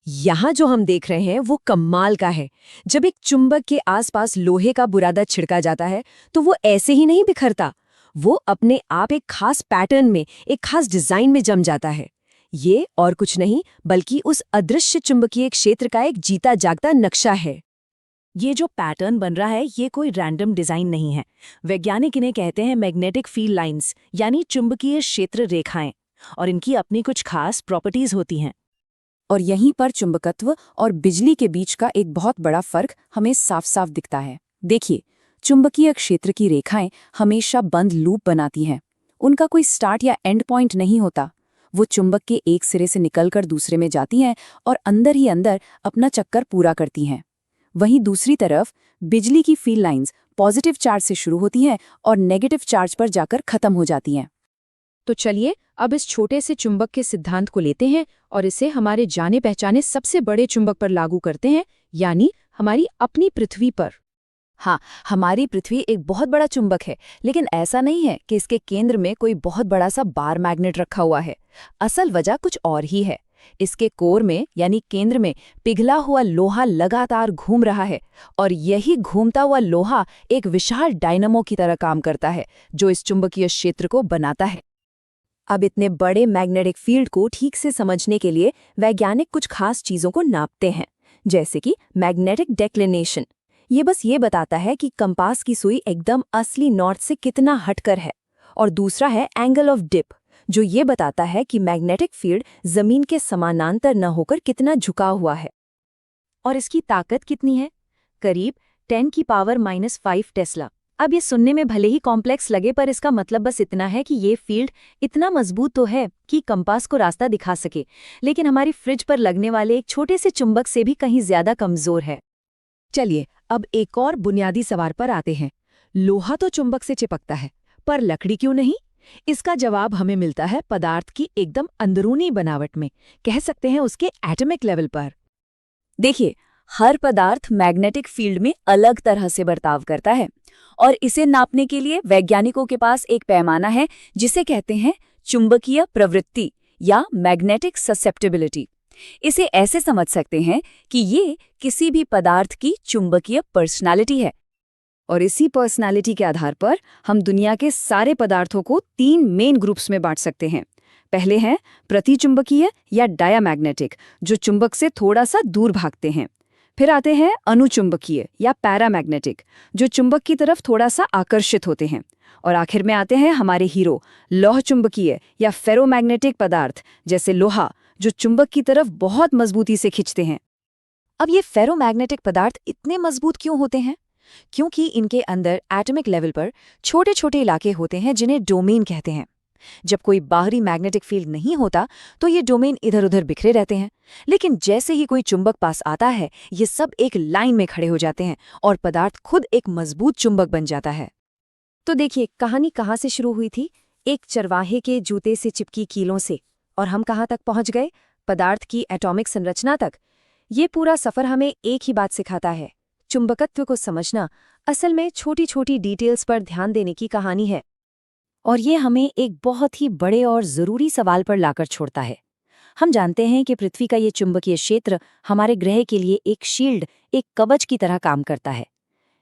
यहाँ जो हम देख रहे हैं वो कमाल का है। जब एक चुंबक के आसपास लोहे का बुरादा छिड़का जाता है तो वो ऐसे ही नहीं बिखरता, वो अपने आप एक खास पैटर्न में, एक खास डिजाइन में जम जाता है। ये और कुछ नहीं बल्कि उस अदृश्य चुंबकीय क्षेत्र का एक जीता जागता नक्शा है। ये जो पैटर्न बन रहा है ये कोई रैंडम डिजाइन नहीं है। वैज्ञानिक इन्हें कहते हैं मैग्नेटिक फील्ड लाइंस, यानी चुंबकीय क्षेत्र रेखाएं, और इनकी अपनी कुछ खास प्रॉपर्टीज होती हैं। और यहीं पर चुंबकत्व और बिजली के बीच का एक बहुत बड़ा फर्क हमें साफ साफ दिखता है। देखिए, चुंबकीय क्षेत्र की रेखाएं हमेशा बंद लूप बनाती हैं। उनका कोई स्टार्ट या एंड पॉइंट नहीं होता। वो चुंबक के एक सिरे से निकलकर दूसरे में जाती हैं और अंदर ही अंदर अपना चक्कर पूरा करती हैं। वहीं दूसरी तरफ बिजली की फील्ड लाइंस पॉजिटिव चार्ज से शुरू होती हैं और नेगेटिव चार्ज पर जाकर खत्म हो जाती हैं। तो चलिए अब इस छोटे से चुंबक के सिद्धांत को लेते हैं और इसे हमारे जाने पहचाने सबसे बड़े चुंबक पर लागू करते हैं, यानी हमारी अपनी पृथ्वी पर। हाँ, हमारी पृथ्वी एक बहुत बड़ा चुंबक है, लेकिन ऐसा नहीं है कि इसके केंद्र में कोई बहुत बड़ा सा बार मैग्नेट रखा हुआ है। असल वजह कुछ और ही है। इसके कोर में यानी केंद्र में पिघला हुआ लोहा लगातार घूम रहा है, और यही घूमता हुआ लोहा एक विशाल डायनामो की तरह काम करता है जो इस चुंबकीय क्षेत्र को बनाता है। अब इतने बड़े मैग्नेटिक फील्ड को ठीक से समझने के लिए वैज्ञानिक कुछ खास चीजों को नापते हैं, जैसे कि मैग्नेटिक डेक्लिनेशन। ये बस ये बताता है कि कंपास की सुई एकदम असली नॉर्थ से कितना हटकर है। और दूसरा है एंगल ऑफ डिप, जो ये बताता है कि मैग्नेटिक फील्ड जमीन के समानांतर न होकर कितना झुका हुआ है। और इसकी ताकत कितनी है? करीब 10⁻⁵ टेस्ला। अब ये सुनने में भले ही कॉम्प्लेक्स लगे, पर इसका मतलब बस इतना है कि ये फील्ड इतना मजबूत तो है कि कंपास को रास्ता दिखा सके, लेकिन हमारी फ्रिज पर लगने वाले एक छोटे से चुंबक से भी कहीं ज्यादा कमजोर है। चलिए अब एक और बुनियादी सवाल पर आते हैं। लोहा तो चुंबक से चिपकता है, पर लकड़ी क्यों नहीं? इसका जवाब हमें मिलता है पदार्थ की एकदम अंदरूनी बनावट में, कह सकते हैं उसके एटॉमिक लेवल पर। देखिए, हर पदार्थ मैग्नेटिक फील्ड में अलग तरह से बर्ताव करता है, और इसे नापने के लिए वैज्ञानिकों के पास एक पैमाना है जिसे कहते हैं चुंबकीय प्रवृत्ति या मैग्नेटिक ससेप्टिबिलिटी। इसे ऐसे समझ सकते हैं कि ये किसी भी पदार्थ की चुंबकीय पर्सनालिटी है, और इसी पर्सनालिटी के आधार पर हम दुनिया के सारे पदार्थों को 3 मेन ग्रुप्स में बांट सकते हैं। पहले हैं प्रतिचुंबकीय या डायामैग्नेटिक, जो चुंबक से थोड़ा सा दूर भागते हैं। फिर आते हैं अनुचुंबकीय या पैरामैग्नेटिक, जो चुंबक की तरफ थोड़ा सा आकर्षित होते हैं। और आखिर में आते हैं हमारे हीरो लौह चुंबकीय या फेरोमैग्नेटिक पदार्थ, जैसे लोहा, जो चुंबक की तरफ बहुत मजबूती से खींचते हैं। अब ये फेरोमैग्नेटिक पदार्थ इतने मजबूत क्यों होते हैं? क्योंकि इनके अंदर एटॉमिक लेवल पर छोटे छोटे इलाके होते हैं जिन्हें डोमेन कहते हैं। जब कोई बाहरी मैग्नेटिक फील्ड नहीं होता तो ये डोमेन इधर उधर बिखरे रहते हैं, लेकिन जैसे ही कोई चुंबक पास आता है ये सब एक लाइन में खड़े हो जाते हैं और पदार्थ खुद एक मजबूत चुंबक बन जाता है। तो देखिए, कहानी कहाँ से शुरू हुई थी? एक चरवाहे के जूते से चिपकी कीलों से, और हम कहाँ तक पहुंच गए? पदार्थ की एटॉमिक संरचना तक। ये पूरा सफर हमें एक ही बात सिखाता है, चुंबकत्व को समझना असल में छोटी छोटी डिटेल्स पर ध्यान देने की कहानी है। और ये हमें एक बहुत ही बड़े और ज़रूरी सवाल पर लाकर छोड़ता है। हम जानते हैं कि पृथ्वी का ये चुंबकीय क्षेत्र हमारे ग्रह के लिए एक शील्ड, एक कवच की तरह काम करता है,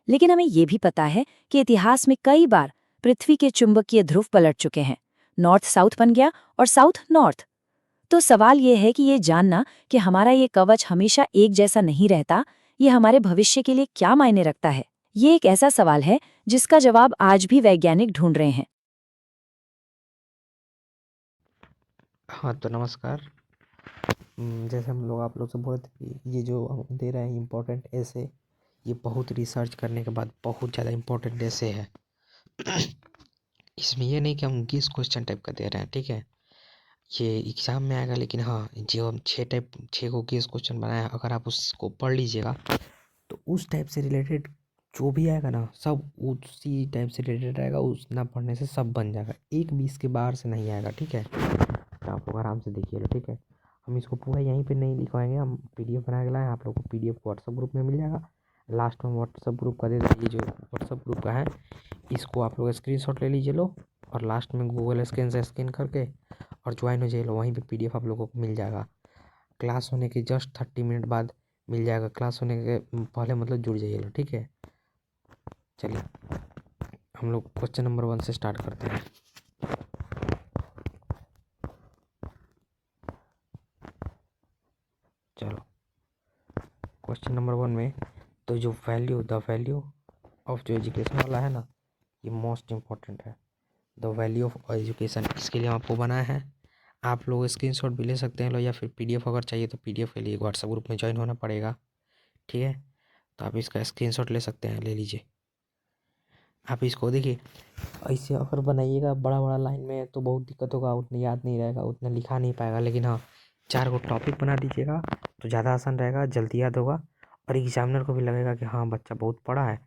लेकिन हमें ये भी पता है कि इतिहास में कई बार पृथ्वी के चुंबकीय ध्रुव पलट चुके हैं। नॉर्थ साउथ बन गया और साउथ नॉर्थ। तो सवाल ये है कि ये जानना कि हमारा ये कवच हमेशा एक जैसा नहीं रहता, ये हमारे भविष्य के लिए क्या मायने रखता है, ये एक ऐसा सवाल है जिसका जवाब आज भी वैज्ञानिक ढूंढ रहे हैं। हाँ, तो नमस्कार। जैसे हम लोग आप लोग से बोले थे कि ये जो हम दे रहे हैं इम्पोर्टेंट ऐसे, ये बहुत रिसर्च करने के बाद बहुत ज़्यादा इम्पोर्टेंट ऐसे है। इसमें ये नहीं कि हम 20 क्वेश्चन टाइप का दे रहे हैं, ठीक है। ये एग्ज़ाम में आएगा, लेकिन हाँ, जो हम 6 को 20 क्वेश्चन बनाया है, अगर आप उसको पढ़ लीजिएगा तो उस टाइप से रिलेटेड जो भी आएगा ना, सब उसी टाइप से रिलेटेड आएगा। उस ना पढ़ने से सब बन जाएगा, एक 20 के बाहर से नहीं आएगा, ठीक है। तो आप लोग आराम से देखिए लो, ठीक है। हम इसको पूरा यहीं पे नहीं लिखवाएंगे, हम पीडीएफ बना के लाए, आप लोग को पीडीएफ व्हाट्सएप ग्रुप में मिल जाएगा। लास्ट में व्हाट्सएप ग्रुप का दे देंगे, ये जो व्हाट्सएप ग्रुप का है इसको आप लोग स्क्रीनशॉट ले लीजिए लो, और लास्ट में गूगल स्कैन से स्कैन करके और ज्वाइन हो जाइए लो। वहीं पे पीडीएफ आप लोगों को मिल जाएगा। क्लास होने के जस्ट 30 मिनट बाद मिल जाएगा, क्लास होने के पहले मतलब जुड़ जाइए लो, ठीक है। चलिए हम लोग क्वेश्चन नंबर 1 से स्टार्ट करते हैं। चलो क्वेश्चन नंबर 1 में तो जो द वैल्यू ऑफ जो एजुकेशन वाला है ना, ये मोस्ट इम्पॉर्टेंट है। द वैल्यू ऑफ एजुकेशन, इसके लिए हम आपको बनाया है। आप लोग स्क्रीनशॉट भी ले सकते हैं लो, या फिर पीडीएफ अगर चाहिए तो पीडीएफ के लिए व्हाट्सएप ग्रुप में ज्वाइन होना पड़ेगा, ठीक है। तो आप इसका स्क्रीनशॉट ले सकते हैं, ले लीजिए। आप इसको देखिए, ऐसे अगर बनाइएगा बड़ा बड़ा लाइन में तो बहुत दिक्कत होगा, उतना याद नहीं रहेगा, उतना लिखा नहीं पाएगा। लेकिन हाँ, 4 को टॉपिक बना दीजिएगा तो ज़्यादा आसान रहेगा, जल्दी याद होगा, और एग्जामिनर को भी लगेगा कि हाँ बच्चा बहुत पढ़ा है,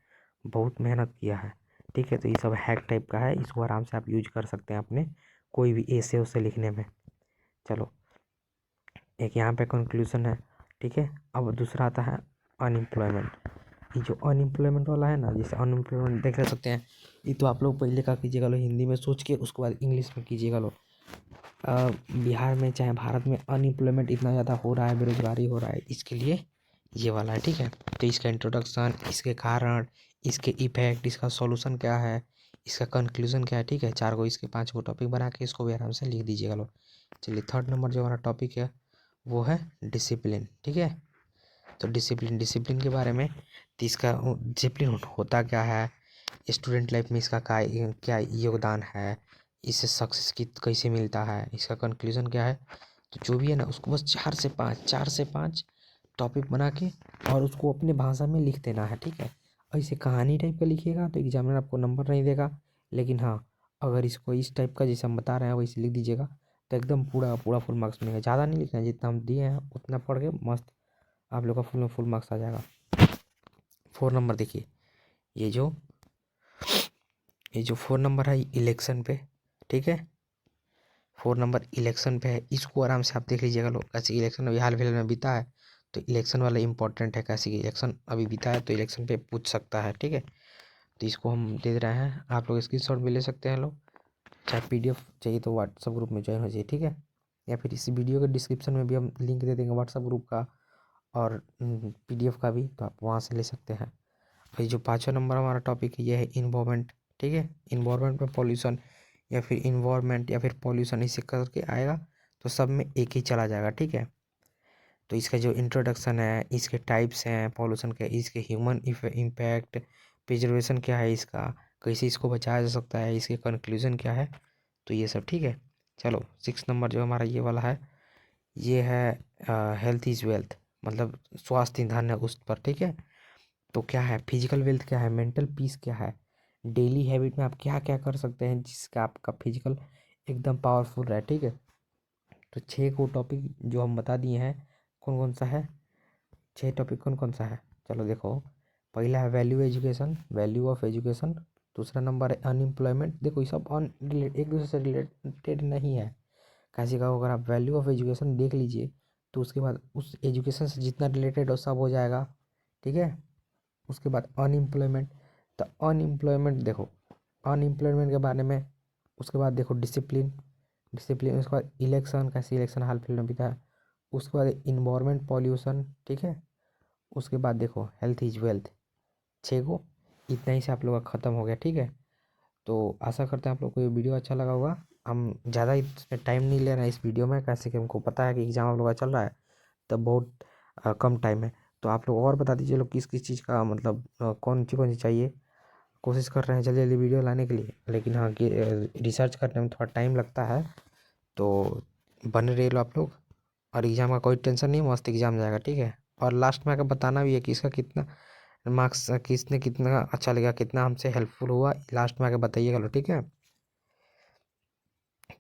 बहुत मेहनत किया है, ठीक है। तो ये सब हैक टाइप का है, इसको आराम से आप यूज कर सकते हैं अपने कोई भी ऐसे उसे लिखने में। चलो एक यहाँ पे कंक्लूजन है, ठीक है। अब दूसरा आता है अनएम्प्लॉयमेंट। ये जो अनएम्प्लॉयमेंट वाला है ना, जैसे अनएम्प्लॉयमेंट देख सकते हैं, ये तो आप लोग पहले का कीजिएगा लो हिंदी में सोच के, उसके बाद इंग्लिश में कीजिएगा लो। बिहार में चाहे भारत में अनएम्प्लॉयमेंट इतना ज़्यादा हो रहा है, बेरोजगारी हो रहा है, इसके लिए ये वाला है, ठीक है। तो इसका इंट्रोडक्शन, इसके कारण, इसके इफेक्ट, इसका सॉल्यूशन क्या है, इसका कंक्लूजन क्या है, ठीक है। 4 को इसके 5 को टॉपिक बना के इसको भी आराम से लिख दीजिएगा लो। चलिए थर्ड नंबर जो हमारा टॉपिक है वो है डिसिप्लिन, ठीक है। तो डिसिप्लिन के बारे में, तो इसका डिसिप्लिन होता क्या है, स्टूडेंट लाइफ में इसका क्या योगदान है, इससे सक्सेस की कैसे मिलता है, इसका कंक्लूजन क्या है। तो जो भी है ना, उसको बस 4 से 5 टॉपिक बना के और उसको अपने भाषा में लिख देना है, ठीक है। ऐसे कहानी टाइप का लिखिएगा तो एग्जामिनर आपको नंबर नहीं देगा। लेकिन हाँ, अगर इसको इस टाइप का जैसे हम बता रहे हैं वैसे लिख दीजिएगा तो एकदम पूरा पूरा फुल मार्क्स मिलेगा। ज़्यादा नहीं लिखना है, जितना हम दिए हैं उतना पढ़ के मस्त आप लोग का फुल में फुल मार्क्स आ जाएगा। 4 नंबर देखिए, ये जो 4 नंबर है इलेक्शन पे, ठीक है। 4 नंबर इलेक्शन पे है, इसको आराम से आप देख लीजिएगा लोग। कैसे इलेक्शन अभी हाल फिलहाल में बीता है, तो इलेक्शन वाला इंपॉर्टेंट है। कैसे कि इलेक्शन अभी बीता है तो इलेक्शन पे पूछ सकता है, ठीक है। तो इसको हम दे रहे हैं, आप लोग स्क्रीनशॉट भी ले सकते हैं लोग। चाहे पीडीएफ चाहिए तो व्हाट्सएप ग्रुप में ज्वाइन हो जाइए, ठीक है। या फिर इस वीडियो के डिस्क्रिप्शन में भी हम लिंक दे देंगे व्हाट्सएप ग्रुप का और पीडीएफ का भी, तो आप वहाँ से ले सकते हैं। और ये जो 5वां नंबर हमारा टॉपिक है ये है इन्वायरमेंट, ठीक है। इन्वायरमेंट में पॉल्यूशन या फिर इन्वायरमेंट या फिर पॉल्यूशन इसे करके आएगा तो सब में एक ही चला जाएगा, ठीक है। तो इसका जो इंट्रोडक्शन है, इसके टाइप्स हैं पॉल्यूशन के, इसके ह्यूमन इम्पैक्ट, प्रिजर्वेशन क्या है इसका, कैसे इसको बचाया जा सकता है, इसके कंक्लूजन क्या है, तो ये सब, ठीक है। चलो 6 नंबर जो हमारा ये वाला है, ये है हेल्थ इज़ वेल्थ, मतलब स्वास्थ्य ईंधन है उस पर, ठीक है। तो क्या है फिजिकल वेल्थ, क्या है मेंटल पीस, क्या है डेली हैबिट में आप क्या क्या कर सकते हैं जिसका आपका फिजिकल एकदम पावरफुल रहे, ठीक है। तो 6 को टॉपिक जो हम बता दिए हैं, कौन कौन सा है, 6 टॉपिक कौन कौन सा है। चलो देखो, पहला है value education, value of education. दूसरा नंबर है अनएम्प्लॉयमेंट। देखो ये सब एक दूसरे से रिलेटेड नहीं है। कैसे का अगर आप वैल्यू ऑफ एजुकेशन देख लीजिए तो उसके बाद उस एजुकेशन से जितना रिलेटेड हो सब हो जाएगा, ठीक है। उसके बाद अनएम्प्लॉयमेंट, तो अनएम्प्लॉयमेंट देखो, अनएम्प्लॉयमेंट के बारे में। उसके बाद देखो डिसिप्लिन, उसके बाद इलेक्शन, कैसे इलेक्शन हाल फिलहाल में बीता है। उसके बाद इन्वायरमेंट पॉल्यूशन, ठीक है। उसके बाद देखो हेल्थ इज वेल्थ। 6 को इतना ही से आप लोग का ख़त्म हो गया, ठीक है। तो आशा करते हैं आप लोग को ये वीडियो अच्छा लगा होगा। हम ज़्यादा इसमें टाइम नहीं ले रहे हैं इस वीडियो में, कैसे कि हमको पता है कि एग्ज़ाम आप लोगों का चल रहा है, तब बहुत कम टाइम है। तो आप लोग और बता दीजिए लोग किस किस चीज़ का मतलब कौन सी चाहिए। कोशिश कर रहे हैं जल्दी जल्दी वीडियो लाने के लिए, लेकिन हाँ कि रिसर्च करने में थोड़ा टाइम लगता है। तो बने रहिए लो आप लोग, और एग्ज़ाम का कोई टेंशन नहीं, मस्त एग्ज़ाम जाएगा, ठीक है। और लास्ट में आकर बताना भी है कि इसका कितना मार्क्स, किसने कितना अच्छा लगा, कितना हमसे हेल्पफुल हुआ, लास्ट में आके बताइएगा लो, ठीक है।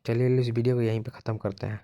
चलिए इस वीडियो को यहीं पे ख़त्म करते हैं।